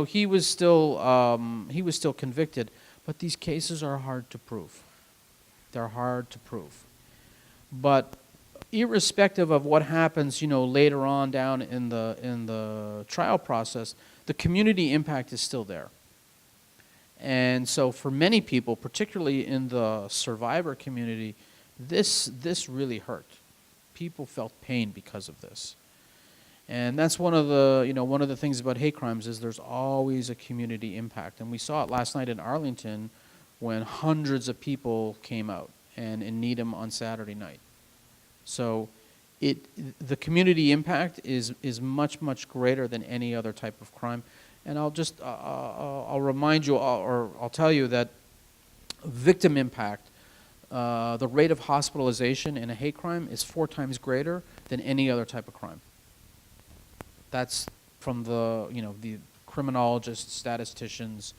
he was still convicted, but these cases are hard to prove. They're hard to prove. But irrespective of what happens, later on down in the trial process, the community impact is still there. And so for many people, particularly in the survivor community, this really hurt. People felt pain because of this. And that's one of the things about hate crimes is there's always a community impact. And we saw it last night in Arlington when hundreds of people came out, and in Needham on Saturday night. So the community impact is much, much greater than any other type of crime. And I'll remind you, or I'll tell you that victim impact, the rate of hospitalization in a hate crime is 4 times greater than any other type of crime. That's from the criminologists, statisticians.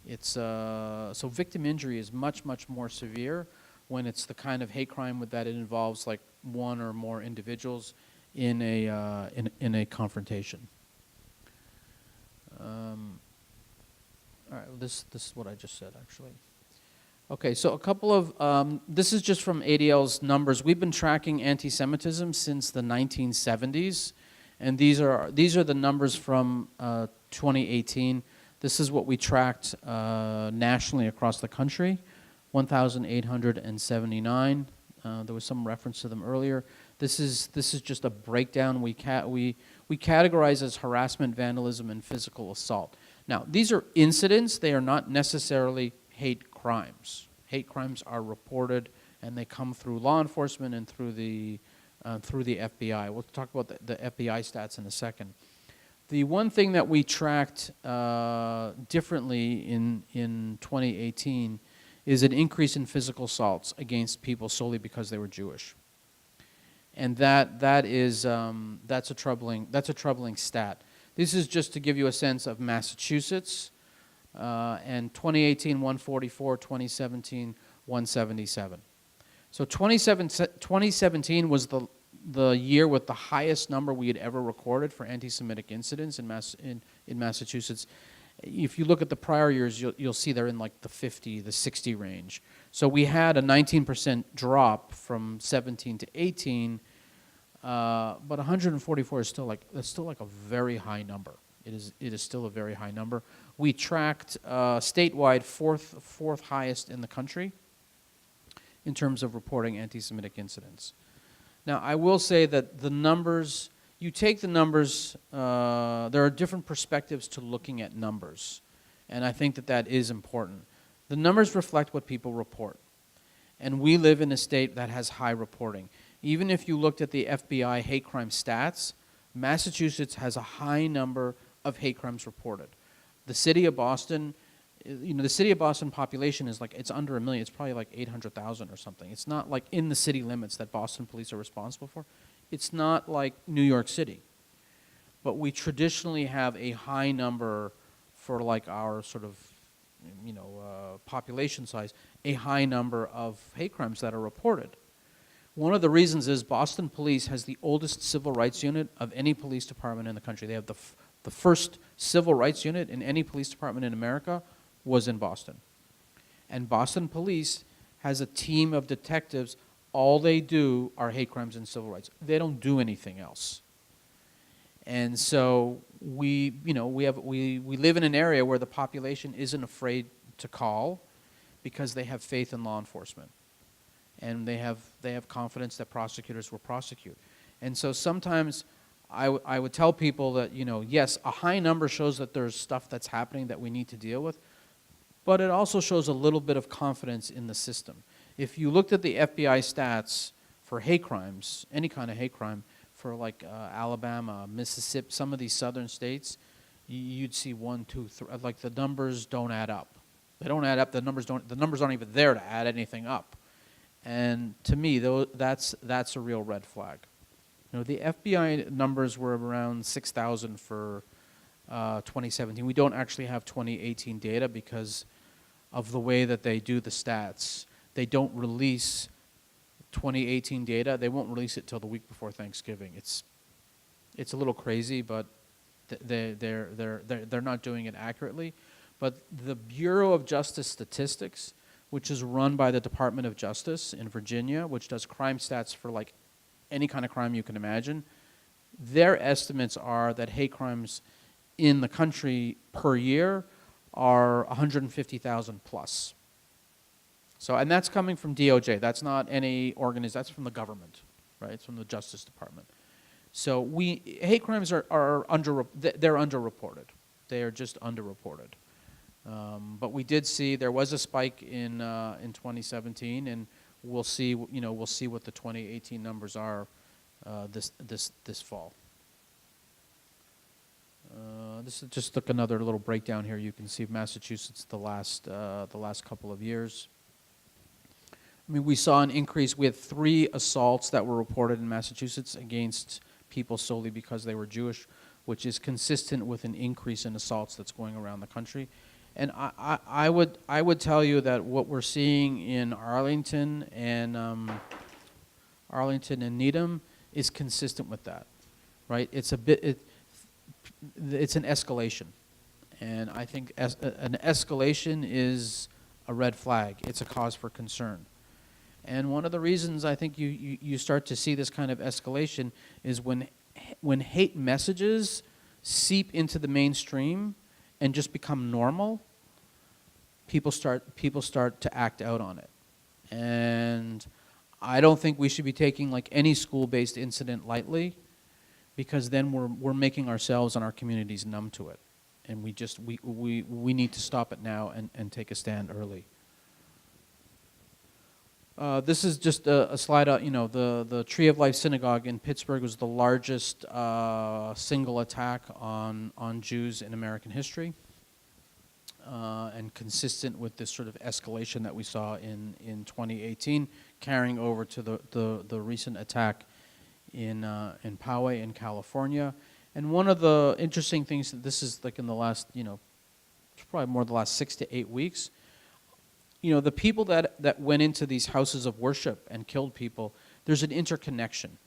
It's so victim injury is much, much more severe when it's the kind of hate crime that it involves like one or more individuals in a confrontation. All right, this is what I just said, actually. Okay, so a couple of, this is just from ADL's numbers. We've been tracking anti-Semitism since the 1970s, and these are the numbers from 2018. This is what we tracked nationally across the country, 1,879. There was some reference to them earlier. This is just a breakdown. We categorize as harassment, vandalism, and physical assault. Now, these are incidents. They are not necessarily hate crimes. Hate crimes are reported, and they come through law enforcement and through the FBI. We'll talk about the FBI stats in a second. The one thing that we tracked differently in 2018 is an increase in physical assaults against people solely because they were Jewish. And that's a troubling stat. This is just to give you a sense of Massachusetts, and 2018 144, 2017 177. So 2017 was the year with the highest number we had ever recorded for anti-Semitic incidents in Massachusetts. If you look at the prior years, you'll see they're in like the 50, the 60 range. So we had a 19% drop from 17 to 18, but 144 is still like a very high number. It is still a very high number. We tracked statewide fourth highest in the country in terms of reporting anti-Semitic incidents. Now, I will say that the numbers, you take the numbers, there are different perspectives to looking at numbers, and I think that is important. The numbers reflect what people report, and we live in a state that has high reporting. Even if you looked at the FBI hate crime stats, Massachusetts has a high number of hate crimes reported. The city of Boston, the city of Boston population is it's under 1 million. It's probably like 800,000 or something. It's not like in the city limits that Boston police are responsible for. It's not like New York City. But we traditionally have a high number for like our sort of, population size, a high number of hate crimes that are reported. One of the reasons is Boston Police has the oldest civil rights unit of any police department in the country. They have the first civil rights unit in any police department in America was in Boston. And Boston Police has a team of detectives. All they do are hate crimes and civil rights. They don't do anything else. And so we live in an area where the population isn't afraid to call because they have faith in law enforcement. And they have confidence that prosecutors will prosecute. And so sometimes I would tell people that, yes, a high number shows that there's stuff that's happening that we need to deal with, but it also shows a little bit of confidence in the system. If you looked at the FBI stats for hate crimes, any kind of hate crime, for like Alabama, Mississippi, some of these southern states, you'd see 1, 2, 3, like the numbers don't add up. They don't add up. The numbers aren't even there to add anything up. And to me, that's a real red flag. The FBI numbers were around 6,000 for 2017. We don't actually have 2018 data because of the way that they do the stats. They don't release 2018 data. They won't release it till the week before Thanksgiving. It's a little crazy, but they're not doing it accurately. But the Bureau of Justice Statistics, which is run by the Department of Justice in Virginia, which does crime stats for like any kind of crime you can imagine, their estimates are that hate crimes in the country per year are 150,000 plus. So, and that's coming from DOJ. That's not any organization. That's from the government, right? It's from the Justice Department. So hate crimes they're underreported. They are just underreported. But we did see there was a spike in 2017, and we'll see what the 2018 numbers are this fall. This is just another little breakdown here. You can see Massachusetts the last couple of years. I mean, we saw an increase. We had 3 assaults that were reported in Massachusetts against people solely because they were Jewish, which is consistent with an increase in assaults that's going around the country. And I would tell you that what we're seeing in Arlington and Needham is consistent with that, right? It's an escalation, and I think an escalation is a red flag. It's a cause for concern. And one of the reasons I think you start to see this kind of escalation is when hate messages seep into the mainstream and just become normal, people start to act out on it. And I don't think we should be taking like any school-based incident lightly, because then we're making ourselves and our communities numb to it. And we need to stop it now and take a stand early. This is just a slide out. The Tree of Life Synagogue in Pittsburgh was the largest single attack on Jews in American history, and consistent with this sort of escalation that we saw in 2018, carrying over to the recent attack in Poway in California. And one of the interesting things that this is like in the last, probably more the last 6 to 8 weeks. The people that went into these houses of worship and killed people, there's an interconnection.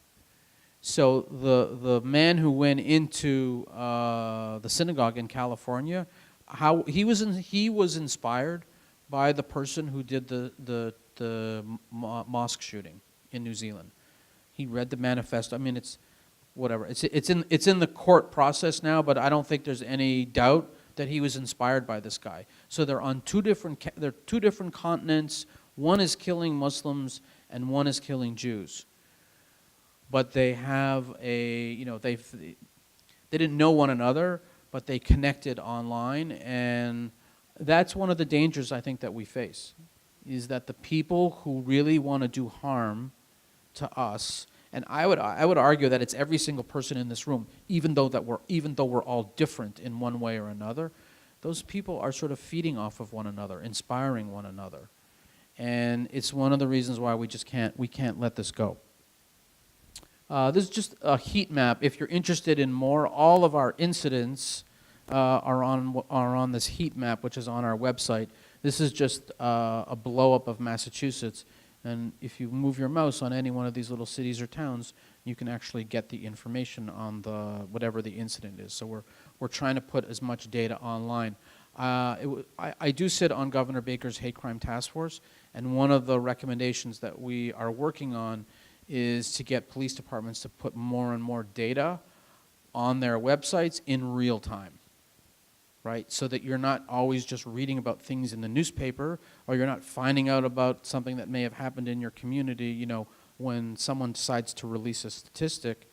So the man who went into the synagogue in California, how he was inspired by the person who did the mosque shooting in New Zealand. He read the manifesto. I mean, it's whatever. It's in the court process now, but I don't think there's any doubt that he was inspired by this guy. So they're on two different continents. One is killing Muslims and one is killing Jews. But they have they didn't know one another, but they connected online, and that's one of the dangers I think that we face, is that the people who really want to do harm to us, and I would argue that it's every single person in this room, even though we're all different in one way or another, those people are sort of feeding off of one another, inspiring one another. And it's one of the reasons why we can't let this go. This is just a heat map. If you're interested in more, all of our incidents are on this heat map, which is on our website. This is just a blow-up of Massachusetts. And if you move your mouse on any one of these little cities or towns, you can actually get the information on whatever the incident is. So we're trying to put as much data online. I do sit on Governor Baker's hate crime task force, and one of the recommendations that we are working on is to get police departments to put more and more data on their websites in real time, right? So that you're not always just reading about things in the newspaper, or you're not finding out about something that may have happened in your community, when someone decides to release a statistic.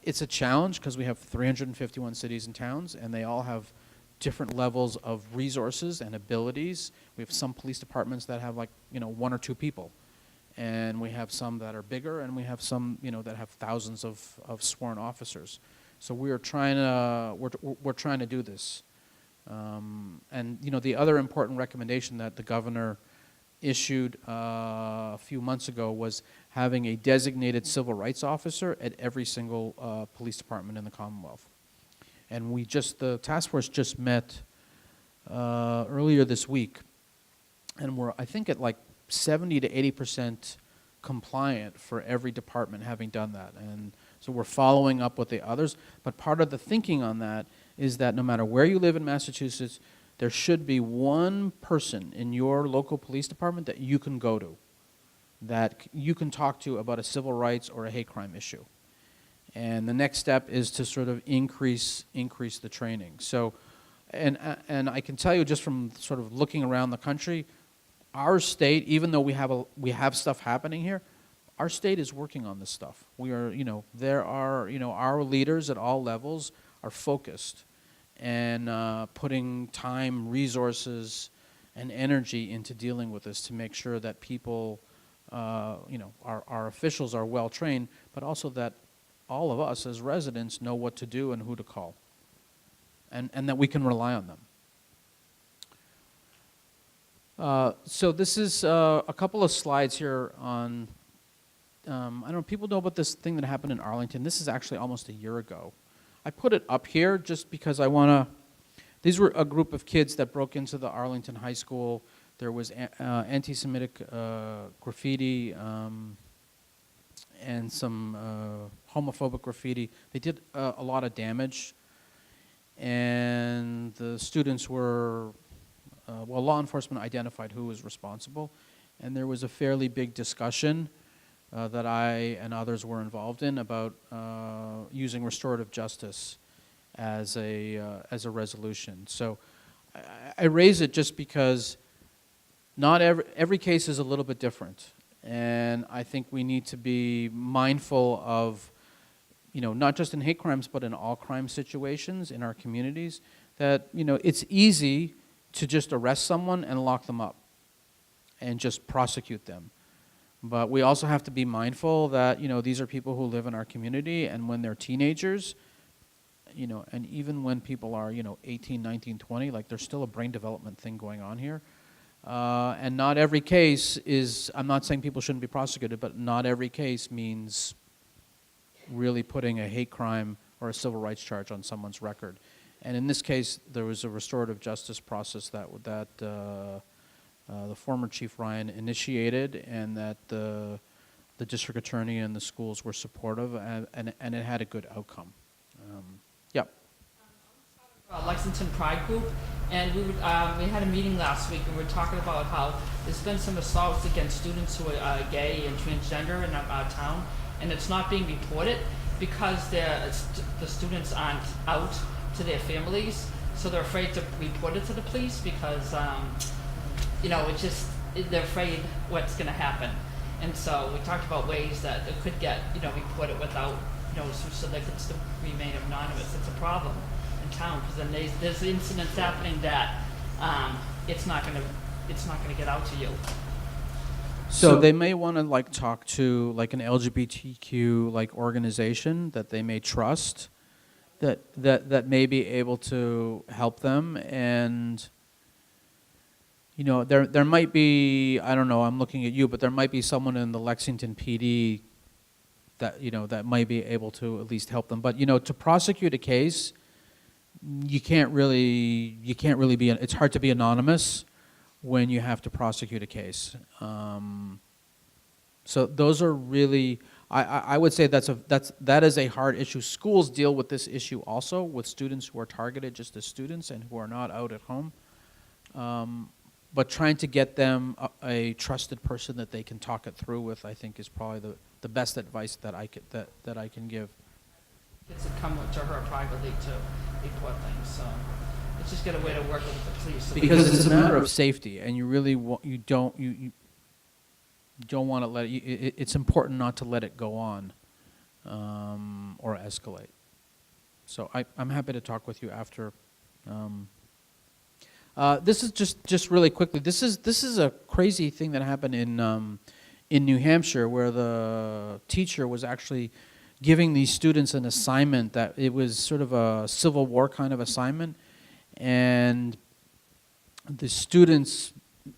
It's a challenge because we have 351 cities and towns, and they all have different levels of resources and abilities. We have some police departments that have 1 or 2 people. And we have some that are bigger, and we have some, that have thousands of sworn officers. So we're trying to do this. And the other important recommendation that the governor issued a few months ago was having a designated civil rights officer at every single police department in the Commonwealth. And the task force just met earlier this week, and we're, I think, at 70 to 80% compliant for every department having done that. And so we're following up with the others. But part of the thinking on that is that no matter where you live in Massachusetts, there should be one person in your local police department that you can go to, that you can talk to about a civil rights or a hate crime issue. And the next step is to sort of increase the training. So, and I can tell you just from sort of looking around the country, our state, even though we have stuff happening here, our state is working on this stuff. We are, there are, our leaders at all levels are focused and putting time, resources, and energy into dealing with this to make sure that people, our officials are well trained, but also that all of us as residents know what to do and who to call, and that we can rely on them. So this is a couple of slides here on, I don't know, people know about this thing that happened in Arlington. This is actually almost a year ago. I put it up here just because I want to, these were a group of kids that broke into the Arlington High School. There was anti-Semitic graffiti and some homophobic graffiti. They did a lot of damage, and the students were, law enforcement identified who was responsible, and there was a fairly big discussion that I and others were involved in about using restorative justice as a resolution. So I raise it just because not every case is a little bit different, and I think we need to be mindful of, not just in hate crimes but in all crime situations in our communities, that it's easy to just arrest someone and lock them up and just prosecute them. But we also have to be mindful that, these are people who live in our community, and when they're teenagers, and even when people are, 18, 19, 20, like there's still a brain development thing going on here. And not every case is, I'm not saying people shouldn't be prosecuted, but not every case means really putting a hate crime or a civil rights charge on someone's record. And in this case, there was a restorative justice process that the former Chief Ryan initiated, and that the district attorney and the schools were supportive, and it had a good outcome. Lexington Pride Group, and we had a meeting last week, and we were talking about how there's been some assaults against students who are gay and transgender in our town, and it's not being reported because the students aren't out to their families, so they're afraid to report it to the police because they're afraid what's going to happen. And so we talked about ways that it could get reported without so they could still remain anonymous. It's a problem in town because then there's incidents happening that it's not going to get out to you. So they may want to talk to an LGBTQ organization that they may trust, that may be able to help them. And there might be, I don't know, I'm looking at you, but there might be someone in the Lexington PD that that might be able to at least help them. But to prosecute a case, you can't really be. It's hard to be anonymous when you have to prosecute a case. So those are really, I would say that is a hard issue. Schools deal with this issue also with students who are targeted just as students and who are not out at home. But trying to get them a trusted person that they can talk it through with, I think, is probably the best advice that I can give. Kids that come to her privately to report things, so let's just get a way to work with the police. Because it's a matter of safety, and you really you don't want to let it. It's important not to let it go on or escalate. So I'm happy to talk with you after. This is just really quickly. This is a crazy thing that happened in New Hampshire, where the teacher was actually giving these students an assignment that it was sort of a Civil War kind of assignment, and the students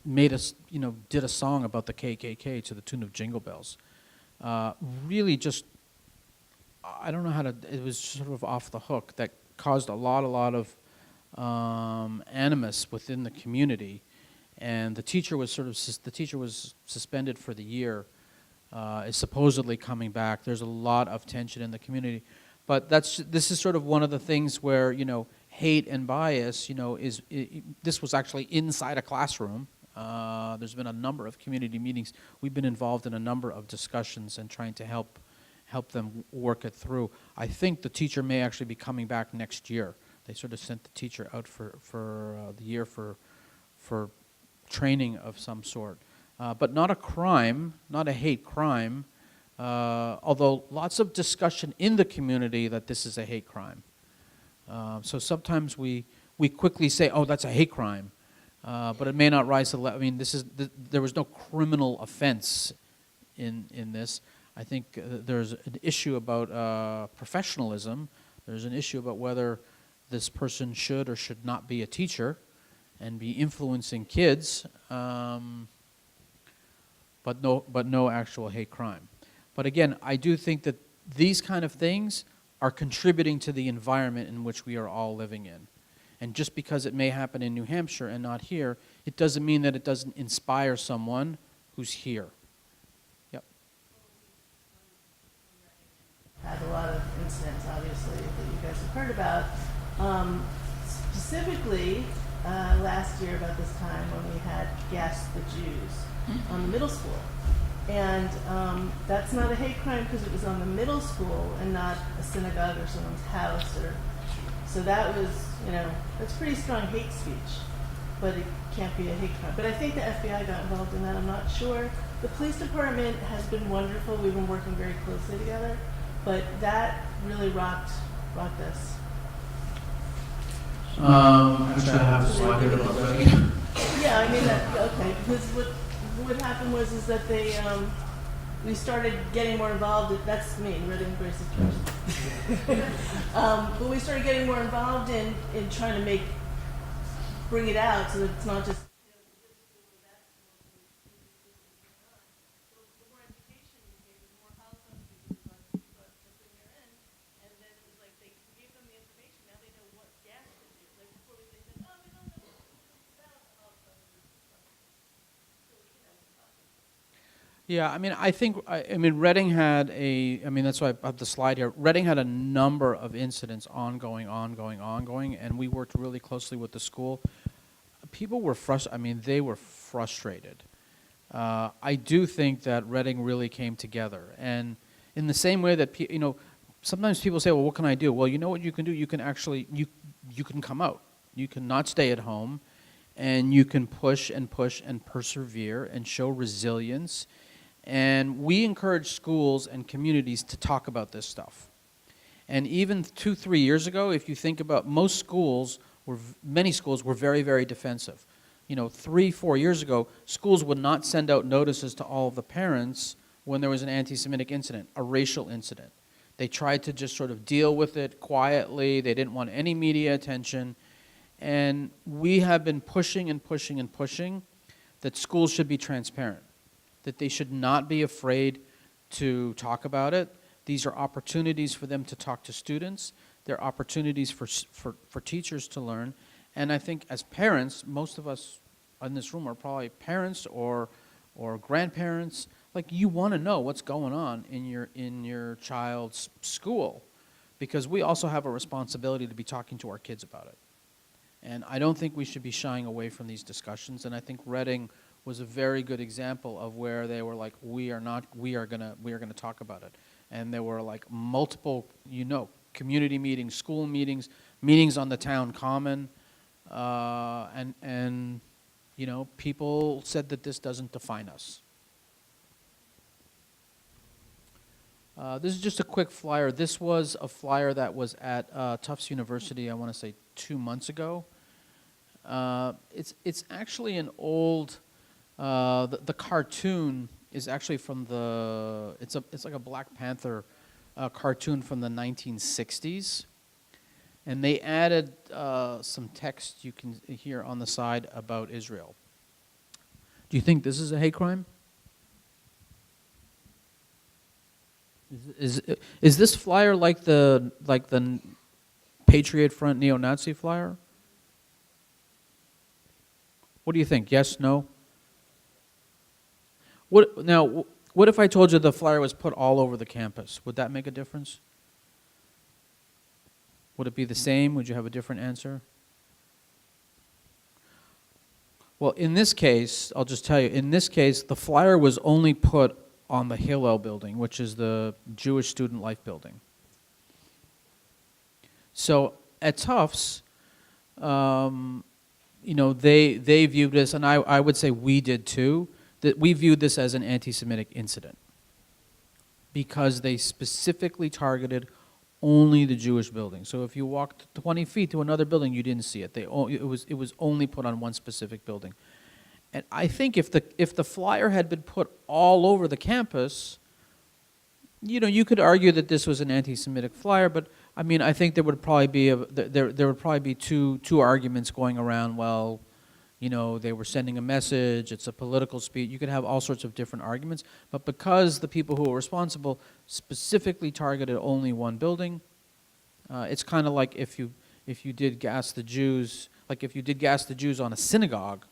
did a song about the KKK to the tune of Jingle Bells. Really, just I don't know how to. It was sort of off the hook that caused a lot of animus within the community, and the teacher was suspended for the year is supposedly coming back. There's a lot of tension in the community. But this is sort of one of the things where, hate and bias, this was actually inside a classroom. There's been a number of community meetings. We've been involved in a number of discussions and trying to help them work it through. I think the teacher may actually be coming back next year. They sort of sent the teacher out for the year for training of some sort. But not a crime, not a hate crime, although lots of discussion in the community that this is a hate crime. So sometimes we quickly say, oh, that's a hate crime, but it may not rise to the level. I mean, there was no criminal offense in this. I think there's an issue about professionalism. There's an issue about whether this person should or should not be a teacher and be influencing kids, but no actual hate crime. But again, I do think that these kind of things are contributing to the environment in which we are all living in. And just because it may happen in New Hampshire and not here, it doesn't mean that it doesn't inspire someone who's here. Yep. Had a lot of incidents, obviously, that you guys have heard about. Specifically, last year about this time when we had Gas the Jews on the middle school. And that's not a hate crime because it was on the middle school and not a synagogue or someone's house. So that was, that's pretty strong hate speech, but it can't be a hate crime. But I think the FBI got involved in that. I'm not sure. The police department has been wonderful. We've been working very closely together, but that really rocked us. Actually, I have a slide here about that. Yeah, I mean, okay, because what happened was that they, we started getting more involved. That's me, Reading Grace Church. But we started getting more involved in trying to bring it out so that it's not just. Yeah, I mean, Reading had that's why I have the slide here. Reading had a number of incidents ongoing, and we worked really closely with the school. People were they were frustrated. I do think that Reading really came together, and in the same way that, sometimes people say, well, what can I do? Well, you know what you can do? You can actually, you can come out. You can not stay at home, and you can push and persevere and show resilience. And we encourage schools and communities to talk about this stuff. And even 2-3 years ago, if you think about many schools were very, very defensive. 3-4 years ago, schools would not send out notices to all of the parents when there was an anti-Semitic incident, a racial incident. They tried to just sort of deal with it quietly. They didn't want any media attention. And we have been pushing that schools should be transparent, that they should not be afraid to talk about it. These are opportunities for them to talk to students. They're opportunities for teachers to learn. And I think as parents, most of us in this room are probably parents or grandparents. Like, you want to know what's going on in your child's school, because we also have a responsibility to be talking to our kids about it. And I don't think we should be shying away from these discussions. And I think Reading was a very good example of where they were like, we are gonna talk about it. And there were like multiple, community meetings, school meetings, meetings on the town common, and people said that this doesn't define us. This is just a quick flyer. This was a flyer that was at Tufts University, I want to say 2 months ago. It's actually an old. The cartoon is actually from it's like a Black Panther cartoon from the 1960s, and they added some text you can hear on the side about Israel. Do you think this is a hate crime? Is this flyer like the Patriot Front neo-Nazi flyer? What do you think? Yes, no? What What if I told you the flyer was put all over the campus? Would that make a difference? Would it be the same? Would you have a different answer? Well, in this case, I'll just tell you, in this case, the flyer was only put on the Hillel building, which is the Jewish Student Life building. So at Tufts, you know, they viewed this, and I would say we did too, that we viewed this as an anti-Semitic incident because they specifically targeted only the Jewish building. So if you walked 20 feet to another building, you didn't see it. It was only put on one specific building. And I think if the flyer had been put all over the campus, you know, you could argue that this was an anti-Semitic flyer, but I mean, I think there would probably be there would probably be two arguments going around. Well, you know, they were sending a message. It's a political speech. You could have all sorts of different arguments, but because the people who were responsible specifically targeted only one building, it's kind of like if you did gas the Jews, like if you did gas the Jews on a synagogue,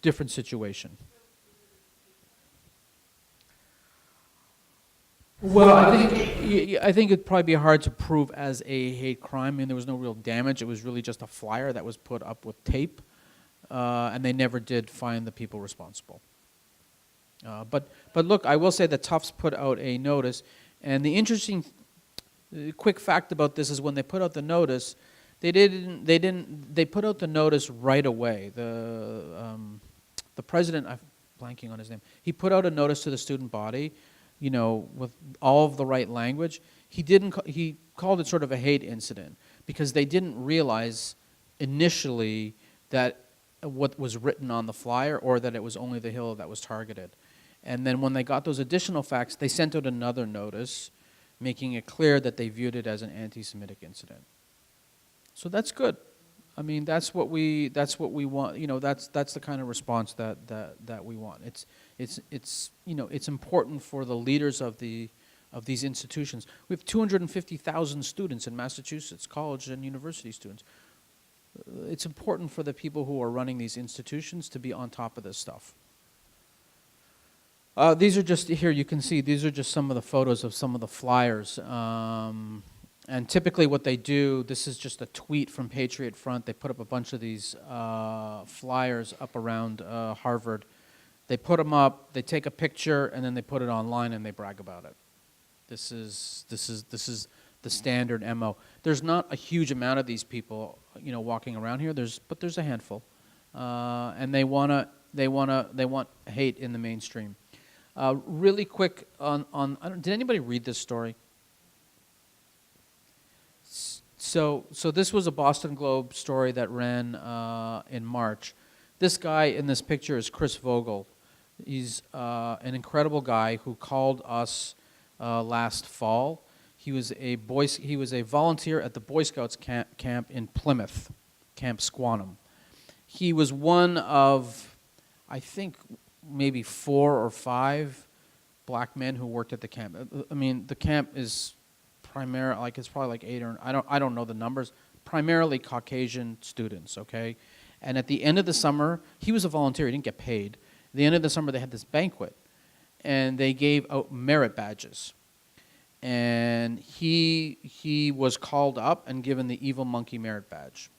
different situation. Well, I think it'd probably be hard to prove as a hate crime. I mean, there was no real damage. It was really just a flyer that was put up with tape, and they never did find the people responsible. But look, I will say that Tufts put out a notice, and the interesting quick fact about this is when they put out the notice, they put out the notice right away. The president, I'm blanking on his name, he put out a notice to the student body, you know, with all of the right language. He called it sort of a hate incident because they didn't realize initially that what was written on the flyer or that it was only the Hill that was targeted. And then when they got those additional facts, they sent out another notice making it clear that they viewed it as an anti-Semitic incident. So that's good. I mean, that's what we want. You know, that's the kind of response that we want. It's you know, it's important for the leaders of these institutions. We have 250,000 students in Massachusetts, college and university students. It's important for the people who are running these institutions to be on top of this stuff. These are just, here you can see, these are just some of the photos of some of the flyers. And typically what they do, this is just a tweet from Patriot Front. They put up a bunch of these flyers up around Harvard. They put them up, they take a picture, and then they put it online and they brag about it. This is the standard MO. There's not a huge amount of these people, you know, walking around here. But there's a handful, and they want hate in the mainstream. Really quick did anybody read this story? So this was a Boston Globe story that ran in March. This guy in this picture is Chris Vogel. He's an incredible guy who called us last fall. He was a volunteer at the Boy Scouts camp in Plymouth, Camp Squantum. He was one of, I think, maybe 4 or 5 black men who worked at the camp. I mean, the camp is primarily, like, it's probably like 8 or, I don't know the numbers, primarily Caucasian students, okay? And at the end of the summer, he was a volunteer, he didn't get paid. At the end of the summer, they had this banquet, and they gave out merit badges. And he was called up and given the Evil Monkey Merit Badge.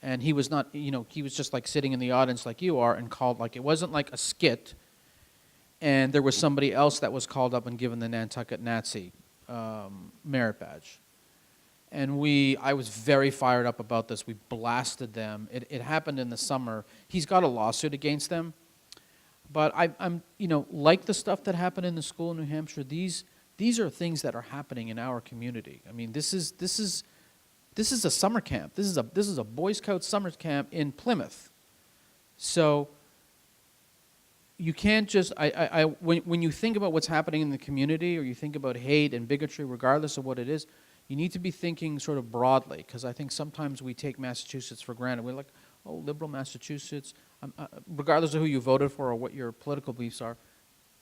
And he was not, you know, he was just like sitting in the audience like you are and called, like, it wasn't like a skit. And there was somebody else that was called up and given the Nantucket Nazi merit badge. And I was very fired up about this. We blasted them. It happened in the summer. He's got a lawsuit against them. But I'm, you know, like the stuff that happened in the school in New Hampshire, these are things that are happening in our community. I mean, this is a summer camp. This is a Boy Scout summer camp in Plymouth. So you can't just, when you think about what's happening in the community, or you think about hate and bigotry, regardless of what it is, you need to be thinking sort of broadly, because I think sometimes we take Massachusetts for granted. We're like, oh, liberal Massachusetts, regardless of who you voted for or what your political beliefs are.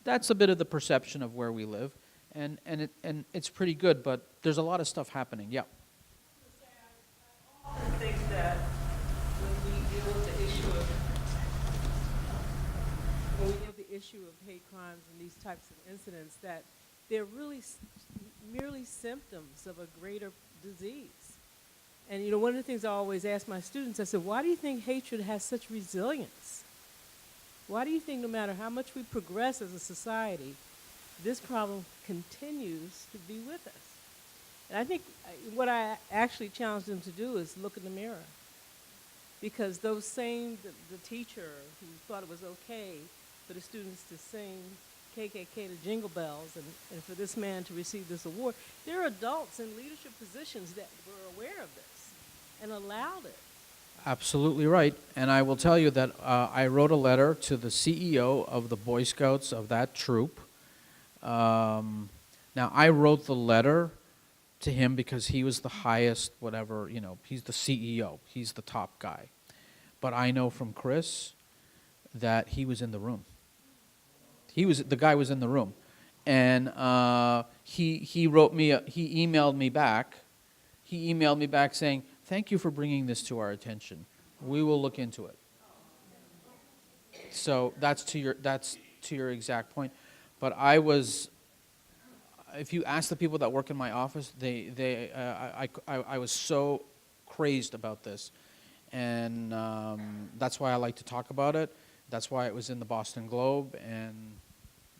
That's a bit of the perception of where we live, and it's pretty good, but there's a lot of stuff happening. Yeah. I often think that when we deal with the issue issue of hate crimes and these types of incidents, that they're really merely symptoms of a greater disease. And, you know, one of the things I always ask my students, I said, why do you think hatred has such resilience? Why do you think no matter how much we progress as a society, this problem continues to be with us? And I think what I actually challenged them to do is look in the mirror. Because those same, the teacher who thought it was okay for the students to sing KKK to Jingle Bells and for this man to receive this award, there are adults in leadership positions that were aware of this and allowed it. Absolutely right. And I will tell you that I wrote a letter to the CEO of the Boy Scouts of that troop. Now, I wrote the letter to him because he was the highest, whatever, you know, he's the CEO. He's the top guy. But I know from Chris that he was in the room. The guy was in the room. And he wrote me, he emailed me back. He emailed me back saying, thank you for bringing this to our attention. We will look into it. So that's to your exact point. But I was, if you ask the people that work in my office, I was so crazed about this. And that's why I like to talk about it. That's why it was in the Boston Globe. And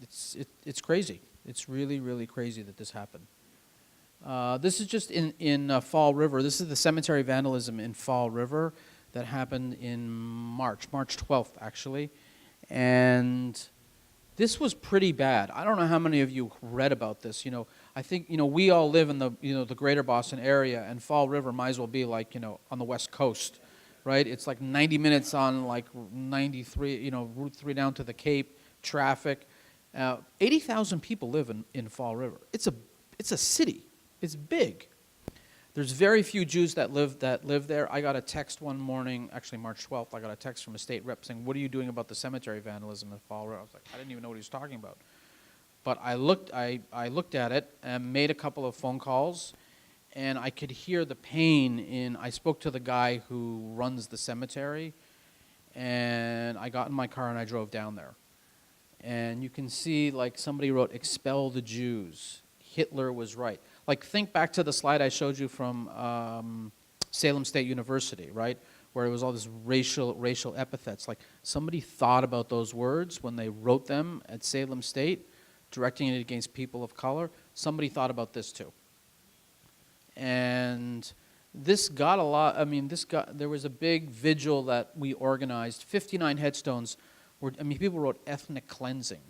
it's crazy. It's really, really crazy that this happened. This is just in Fall River. This is the cemetery vandalism in Fall River that happened in March 12th, actually. And this was pretty bad. I don't know how many of you read about this. You know, I think, you know, we all live in the, you know, the greater Boston area, and Fall River might as well be like, you know, on the West Coast, right? It's like 90 minutes on like 93, you know, Route 3 down to the Cape, traffic. 80,000 people live in Fall River. It's a city. It's big. There's very few Jews that live there. I got a text one morning, actually March 12th, I got a text from a state rep saying, what are you doing about the cemetery vandalism in Fall River? I was like, I didn't even know what he was talking about. But I looked at it and made a couple of phone calls, and I could hear the pain in, I spoke to the guy who runs the cemetery, and I got in my car and I drove down there. And you can see, like, somebody wrote, expel the Jews. Hitler was right. Like, think back to the slide I showed you from Salem State University, right? Where it was all this racial epithets. Like, somebody thought about those words when they wrote them at Salem State, directing it against people of color. Somebody thought about this too. And this got a lot, I mean, there was a big vigil that we organized. 59 headstones were, I mean, people wrote ethnic cleansing.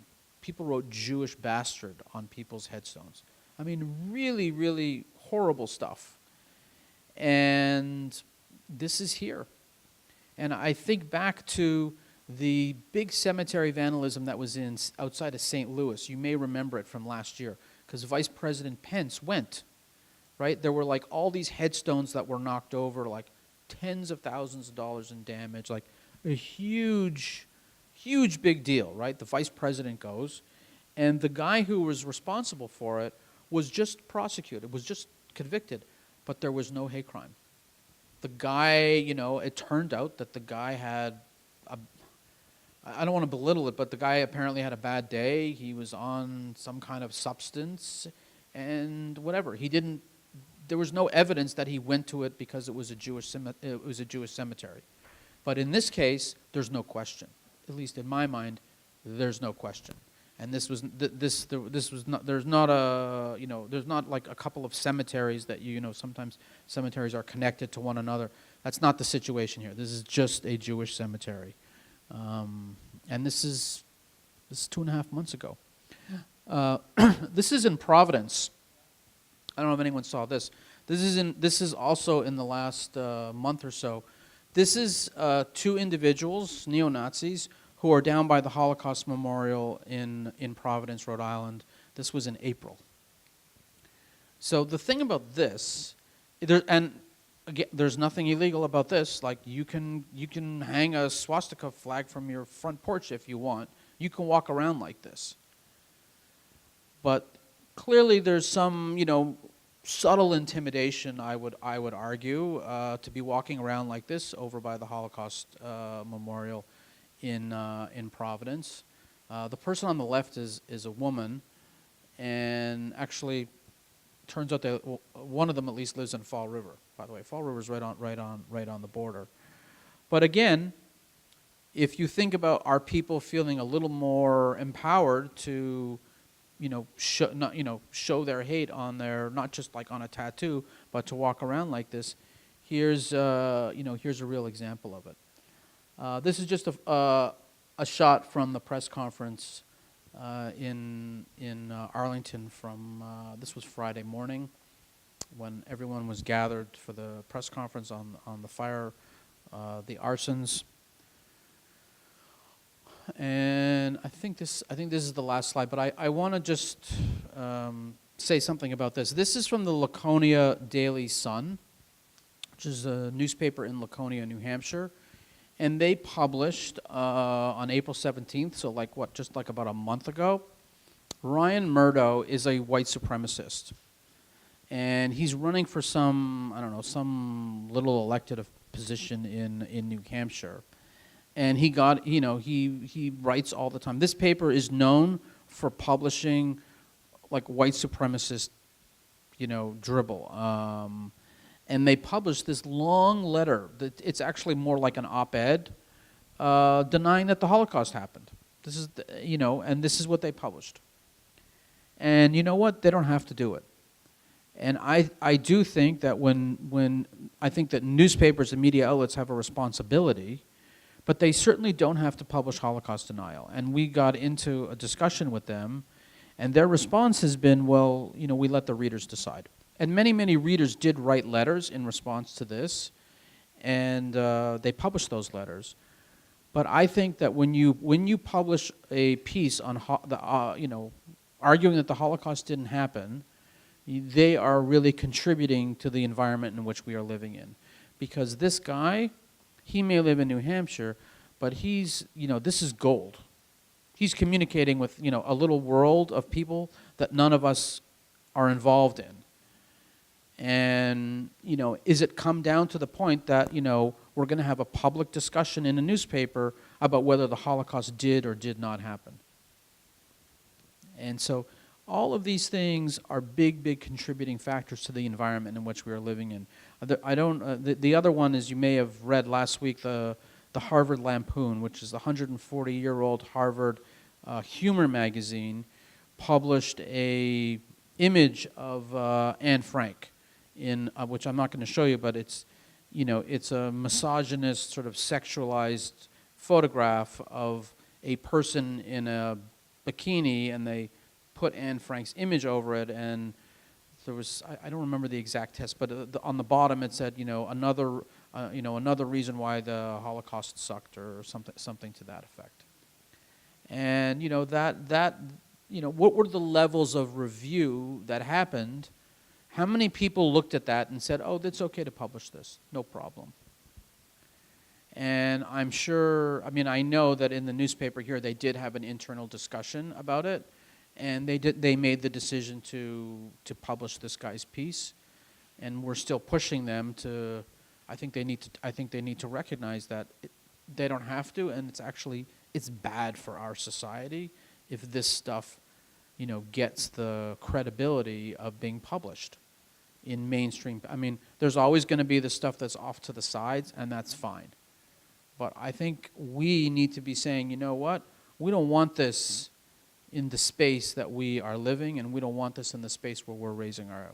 People wrote Jewish bastard on people's headstones. I mean, really, really horrible stuff. And this is here. And I think back to the big cemetery vandalism that was outside of St. Louis. You may remember it from last year, because Vice President Pence went, right? There were like all these headstones that were knocked over, like tens of thousands of dollars in damage, like a huge, huge big deal, right? The Vice President goes, and the guy who was responsible for it was just prosecuted, was just convicted, but there was no hate crime. The guy, you know, it turned out that the guy had I don't want to belittle it, but the guy apparently had a bad day. He was on some kind of substance and whatever. There was no evidence that he went to it because it was a Jewish cemetery. But in this case, there's no question. At least in my mind, there's no question. And there's not like a couple of cemeteries that sometimes cemeteries are connected to one another. That's not the situation here. This is just a Jewish cemetery. And this is 2.5 months ago. This is in Providence. I don't know if anyone saw this. This is also in the last month or so. This is 2 individuals, neo-Nazis, who are down by the Holocaust Memorial in Providence, Rhode Island. This was in April. So the thing about this, and again, there's nothing illegal about this. Like, you can hang a swastika flag from your front porch if you want. You can walk around like this. But clearly there's some, subtle intimidation, I would argue, to be walking around like this over by the Holocaust Memorial in Providence. The person on the left is a woman, and actually, turns out that one of them at least lives in Fall River. By the way, Fall River is right on the border. But again, if you think about, are people feeling a little more empowered to, show their hate on their, not just like on a tattoo, but to walk around like this? Here's a real example of it. This is just a shot from the press conference in Arlington from, this was Friday morning when everyone was gathered for the press conference on the fire, the arsons. And I think this is the last slide, but I want to just say something about this. This is from the Laconia Daily Sun, which is a newspaper in Laconia, New Hampshire. And they published on April 17th, so just like about a month ago, Ryan Murdo is a white supremacist. And he's running for some little elected position in New Hampshire. And he got, he writes all the time. This paper is known for publishing like white supremacist, dribble. And they published this long letter. It's actually more like an op-ed denying that the Holocaust happened. This is, and this is what they published. And you know what? They don't have to do it. And I do think that when I think that newspapers and media outlets have a responsibility, but they certainly don't have to publish Holocaust denial. And we got into a discussion with them, and their response has been, well, we let the readers decide. And many, many readers did write letters in response to this, and they published those letters. But I think that when you publish a piece on arguing that the Holocaust didn't happen, they are really contributing to the environment in which we are living in. Because this guy, he may live in New Hampshire, but he's, this is gold. He's communicating with, a little world of people that none of us are involved in. And, is it come down to the point that, we're going to have a public discussion in a newspaper about whether the Holocaust did or did not happen? And so all of these things are big, big contributing factors to the environment in which we are living in. The other one is, you may have read last week, the Harvard Lampoon, which is the 140-year-old Harvard humor magazine, published a image of Anne Frank, in which I'm not going to show you, but it's a misogynist, sort of sexualized photograph of a person in a bikini, and they put Anne Frank's image over it, and there was, I don't remember the exact text, but on the bottom it said, another reason why the Holocaust sucked, or something to that effect. And what were the levels of review that happened? How many people looked at that and said, oh, it's okay to publish this, no problem? And I'm sure, I know that in the newspaper here they did have an internal discussion about it, and they made the decision to publish this guy's piece, and we're still pushing them to. I think they need to recognize that they don't have to, and it's bad for our society if this stuff, gets the credibility of being published in mainstream. There's always going to be the stuff that's off to the sides, and that's fine. But I think we need to be saying, you know what? We don't want this in the space that we are living, and we don't want this in the space where we're raising our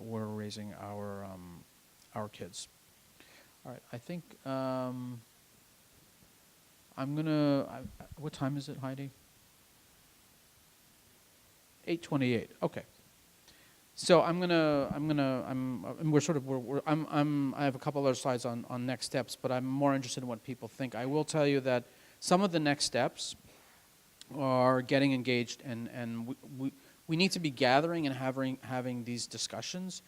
kids. All right, I think I'm gonna. What time is it, Heidi? 8:28. Okay. So I have a couple other slides on next steps, but I'm more interested in what people think. I will tell you that some of the next steps are getting engaged, and we need to be gathering and having these discussions,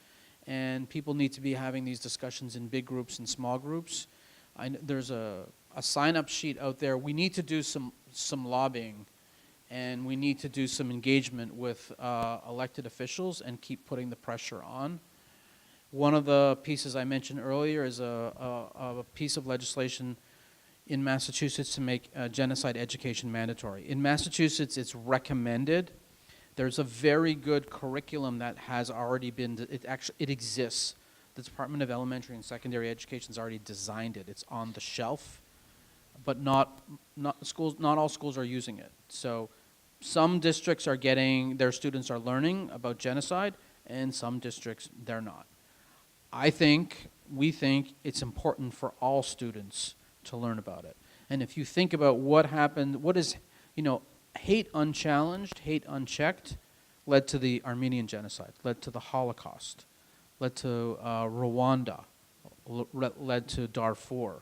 and people need to be having these discussions in big groups and small groups. There's a sign-up sheet out there. We need to do some lobbying, and we need to do some engagement with elected officials and keep putting the pressure on. One of the pieces I mentioned earlier is a piece of legislation in Massachusetts to make genocide education mandatory. In Massachusetts, it's recommended. There's a very good curriculum that has already been, it exists. The Department of Elementary and Secondary Education has already designed it. It's on the shelf, but not all schools are using it. So some districts are getting, their students are learning about genocide, and some districts, they're not. We think it's important for all students to learn about it. And if you think about what happened, what is, hate unchallenged, hate unchecked, led to the Armenian genocide, led to the Holocaust, led to Rwanda, led to Darfur.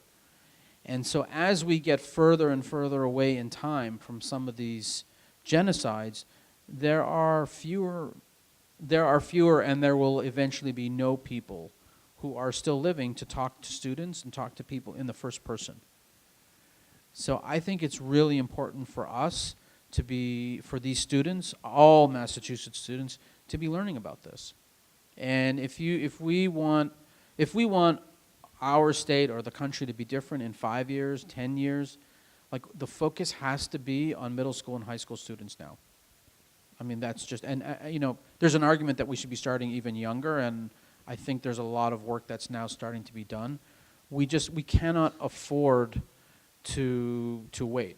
And so as we get further and further away in time from some of these genocides, there are fewer and there will eventually be no people who are still living to talk to students and talk to people in the first person. So I think it's really important for us for these students, all Massachusetts students, to be learning about this. And if we want our state or the country to be different in 5 years, 10 years, like the focus has to be on middle school and high school students now. I mean, that's just, and there's an argument that we should be starting even younger, and I think there's a lot of work that's now starting to be done. We cannot afford to wait.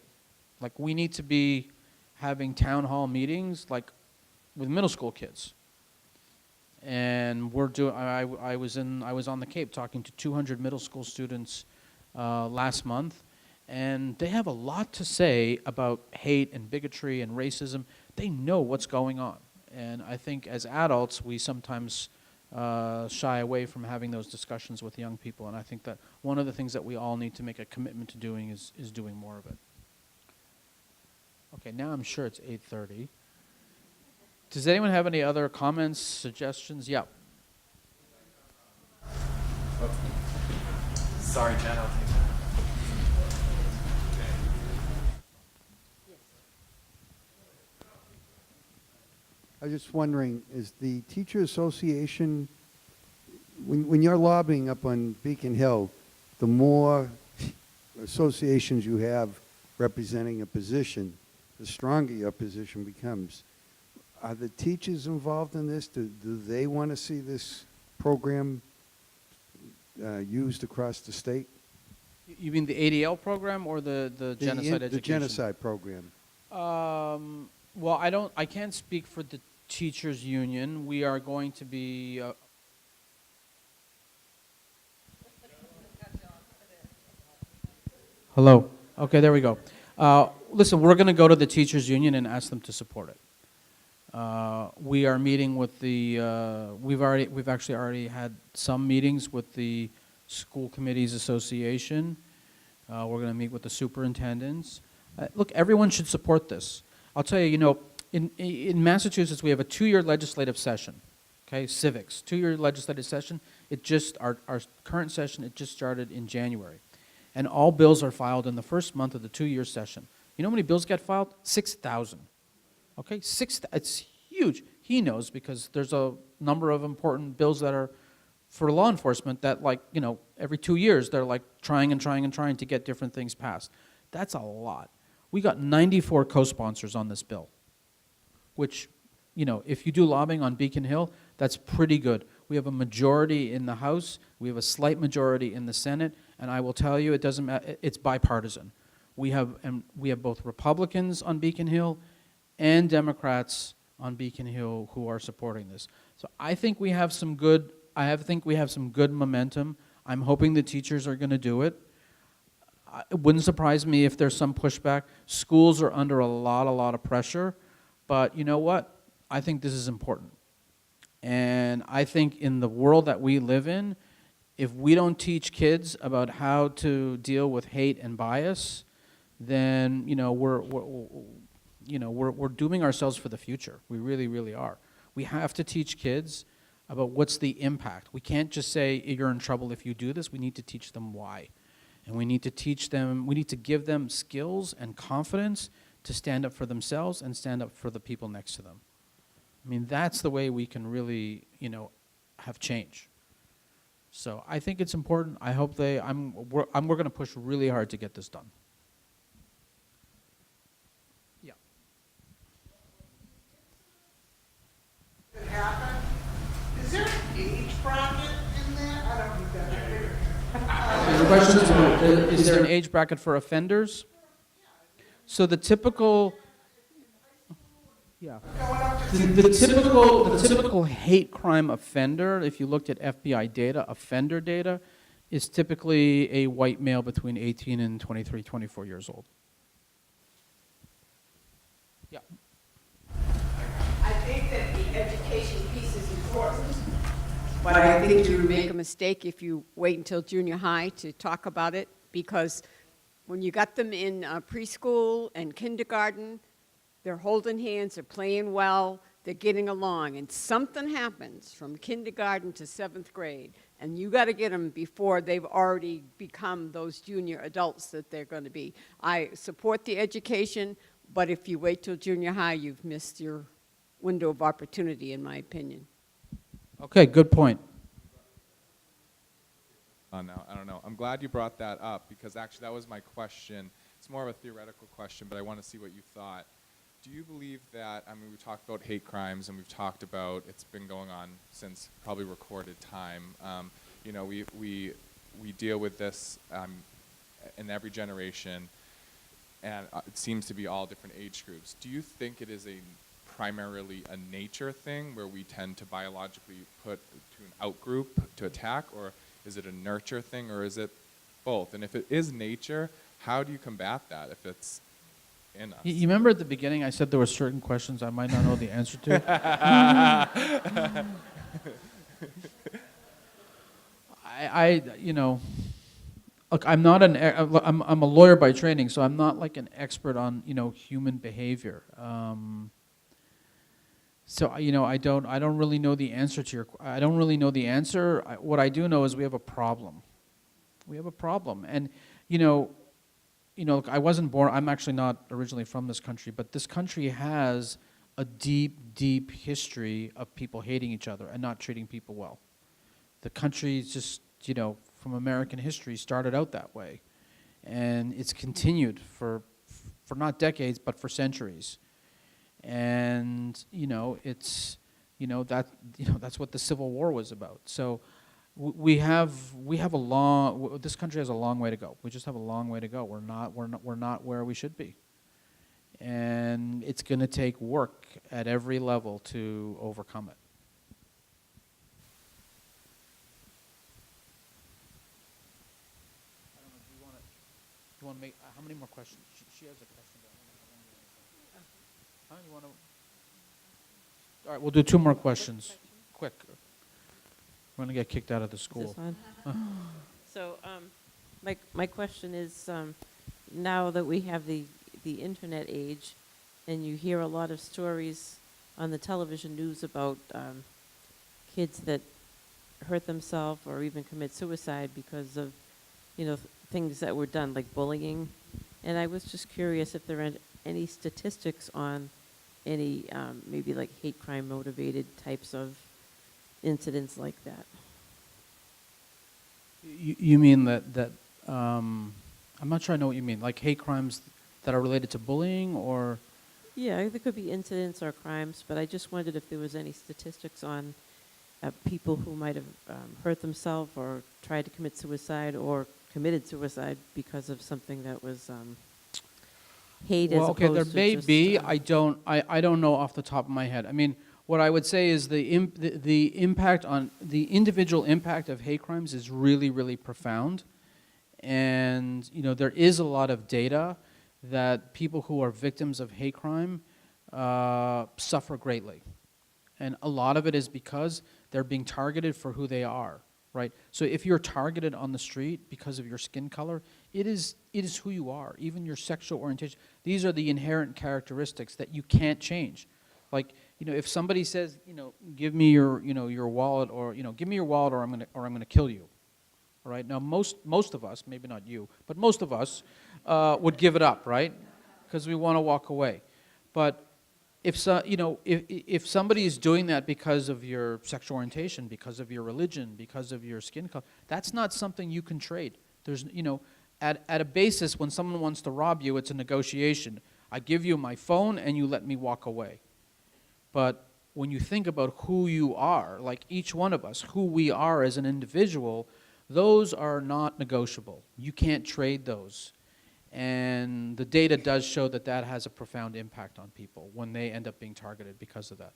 Like, we need to be having town hall meetings like with middle school kids. And we're doing, I was on the Cape talking to 200 middle school students last month, and they have a lot to say about hate and bigotry and racism. They know what's going on. And I think as adults, we sometimes shy away from having those discussions with young people. And I think that one of the things that we all need to make a commitment to doing is doing more of it. Okay, now I'm sure it's 8:30. Does anyone have any other comments, suggestions? Yeah. Sorry, Jen, I'll take that. I was just wondering, is the Teacher Association, when you're lobbying up on Beacon Hill, the more associations you have representing a position, the stronger your position becomes. Are the teachers involved in this? Do they want to see this program used across the state? You mean the ADL program or the genocide education? The genocide program. Well, I can't speak for the teachers union. We are going to be Hello. Okay, there we go. Listen, we're going to go to the teachers union and ask them to support it. We are meeting with we've actually already had some meetings with the School Committees Association. We're going to meet with the superintendents. Look, everyone should support this. I'll tell you, in Massachusetts, we have a 2-year legislative session, okay, civics, 2-year legislative session. Our current session, it just started in January. And all bills are filed in the first month of the 2-year session. You know how many bills get filed? 6,000. Okay, it's huge. He knows because there's a number of important bills that are for law enforcement that, every 2 years they're trying to get different things passed. That's a lot. We got 94 co-sponsors on this bill, which, if you do lobbying on Beacon Hill, that's pretty good. We have a majority in the House. We have a slight majority in the Senate, and I will tell you, it doesn't matter. It's bipartisan. We have both Republicans on Beacon Hill and Democrats on Beacon Hill who are supporting this. So I think we have some good momentum. I'm hoping the teachers are going to do it. It wouldn't surprise me if there's some pushback. Schools are under a lot of pressure, but you know what? I think this is important. And I think in the world that we live in, if we don't teach kids about how to deal with hate and bias, then we're dooming ourselves for the future. We really, really are. We have to teach kids about what's the impact. We can't just say you're in trouble if you do this. We need to teach them why. And we need to give them skills and confidence to stand up for themselves and stand up for the people next to them. I mean, that's the way we can really, have change. So I think it's important. I hope we're going to push really hard to get this done. Yeah. It happened. Is there an age bracket in there? I don't need that. The question is there an age bracket for offenders? So the typical, yeah, the typical hate crime offender, if you looked at FBI data, offender data, is typically a white male between 18 and 23, 24 years old. Yeah. I think that the education piece is important, but I think you make a mistake if you wait until junior high to talk about it, because when you got them in preschool and kindergarten, they're holding hands, they're playing well, they're getting along, and something happens from kindergarten to 7th grade, and you got to get them before they've already become those junior adults that they're going to be. I support the education, but if you wait till junior high, you've missed your window of opportunity, in my opinion. Okay, good point. No, I don't know. I'm glad you brought that up, because actually that was my question. It's more of a theoretical question, but I want to see what you thought. Do you believe that, I mean, we talked about hate crimes, and we've talked about it's been going on since probably recorded time. You know, we deal with this in every generation, and it seems to be all different age groups. Do you think it is primarily a nature thing where we tend to biologically put to an outgroup to attack, or is it a nurture thing, or is it both? And if it is nature, how do you combat that if it's in us? You remember at the beginning I said there were certain questions I might not know the answer to? You know, look, I'm not I'm a lawyer by training, so I'm not like an expert on, you know, human behavior. So, you know, I don't really know the answer to I don't really know the answer. What I do know is we have a problem. We have a problem. And, you know, look, I wasn't born, I'm actually not originally from this country, but this country has a deep, deep history of people hating each other and not treating people well. The country just, you know, from American history started out that way. And it's continued for not decades, but for centuries. And it's that's what the Civil War was about. So we have a long. This country has a long way to go. We just have a long way to go. We're not where we should be, and it's going to take work at every level to overcome it. I don't know. Do you want to make? How many more questions? She has a question. You want to? All right, we'll do 2 more questions. Quick. We're going to get kicked out of the school. So, my question is, now that we have the internet age, and you hear a lot of stories on the television news about kids that hurt themselves or even commit suicide because of, things that were done, like bullying, and I was just curious if there are any statistics on any maybe like hate crime motivated types of incidents like that. You mean that I'm not sure I know what you mean, like hate crimes that are related to bullying, or? Yeah, there could be incidents or crimes, but I just wondered if there was any statistics on people who might have hurt themselves or tried to commit suicide or committed suicide because of something that was hate. Well, as okay, there opposed to may just, be. I don't know off the top of my head. I mean, what I would say is the impact on the individual impact of hate crimes is really, really profound, and there is a lot of data that people who are victims of hate crime suffer greatly, and a lot of it is because they're being targeted for who they are. Right. So if you're targeted on the street because of your skin color, it is who you are. Even your sexual orientation. These are the inherent characteristics that you can't change. Like, if somebody says, give me your wallet, or give me your wallet, or I'm gonna kill you. All right. Now most of us, maybe not you, but most of us would give it up, right? Because we want to walk away. But if somebody is doing that because of your sexual orientation, because of your religion, because of your skin color, that's not something you can trade. There's, at a basis, when someone wants to rob you, it's a negotiation. I give you my phone and you let me walk away. But when you think about who you are, like each one of us, who we are as an individual, those are not negotiable. You can't trade those. And the data does show that that has a profound impact on people when they end up being targeted because of that.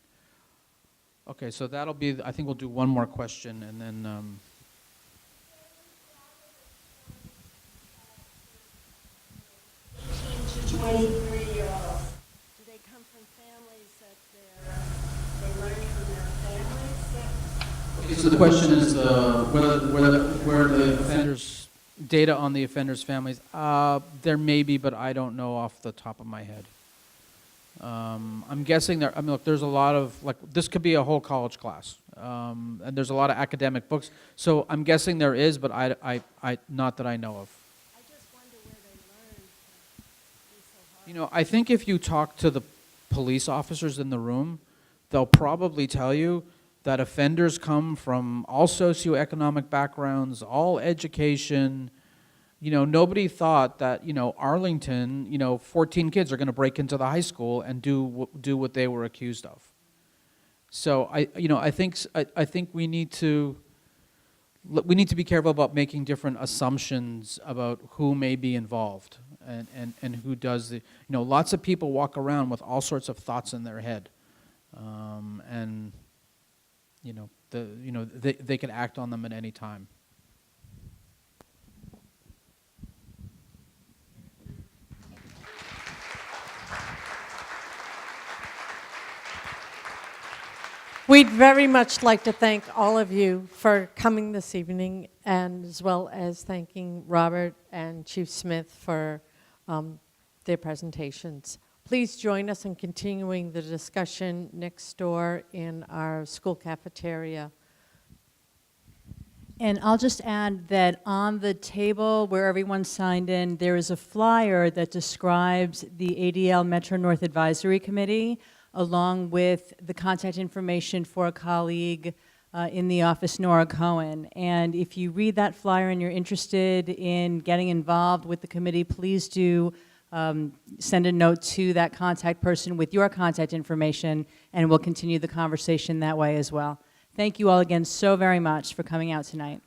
Okay, so that'll be, I think we'll do one more question and then... 23-year-olds, do they come from families that they learn from their families? Okay, so the question is where the offenders, data on the offenders' families. There may be, but I don't know off the top of my head. I'm guessing there, look, there's a lot of, this could be a whole college class. And there's a lot of academic books. So I'm guessing there is, but I not that I know of. I think if you talk to the police officers in the room, they'll probably tell you that offenders come from all socioeconomic backgrounds, all education. Nobody thought that, Arlington, 14 kids are going to break into the high school and do what they were accused of. So I think we need to be careful about making different assumptions about who may be involved. And who does the, lots of people walk around with all sorts of thoughts in their head. They can act on them at any time. We'd very much like to thank all of you for coming this evening, and as well as thanking Robert and Chief Smith for their presentations. Please join us in continuing the discussion next door in our school cafeteria. And I'll just add that on the table where everyone signed in, there is a flyer that describes the ADL Metro North Advisory Committee, along with the contact information for a colleague in the office, Nora Cohen. And if you read that flyer and you're interested in getting involved with the committee, please do send a note to that contact person with your contact information, and we'll continue the conversation that way as well. Thank you all again so very much for coming out tonight.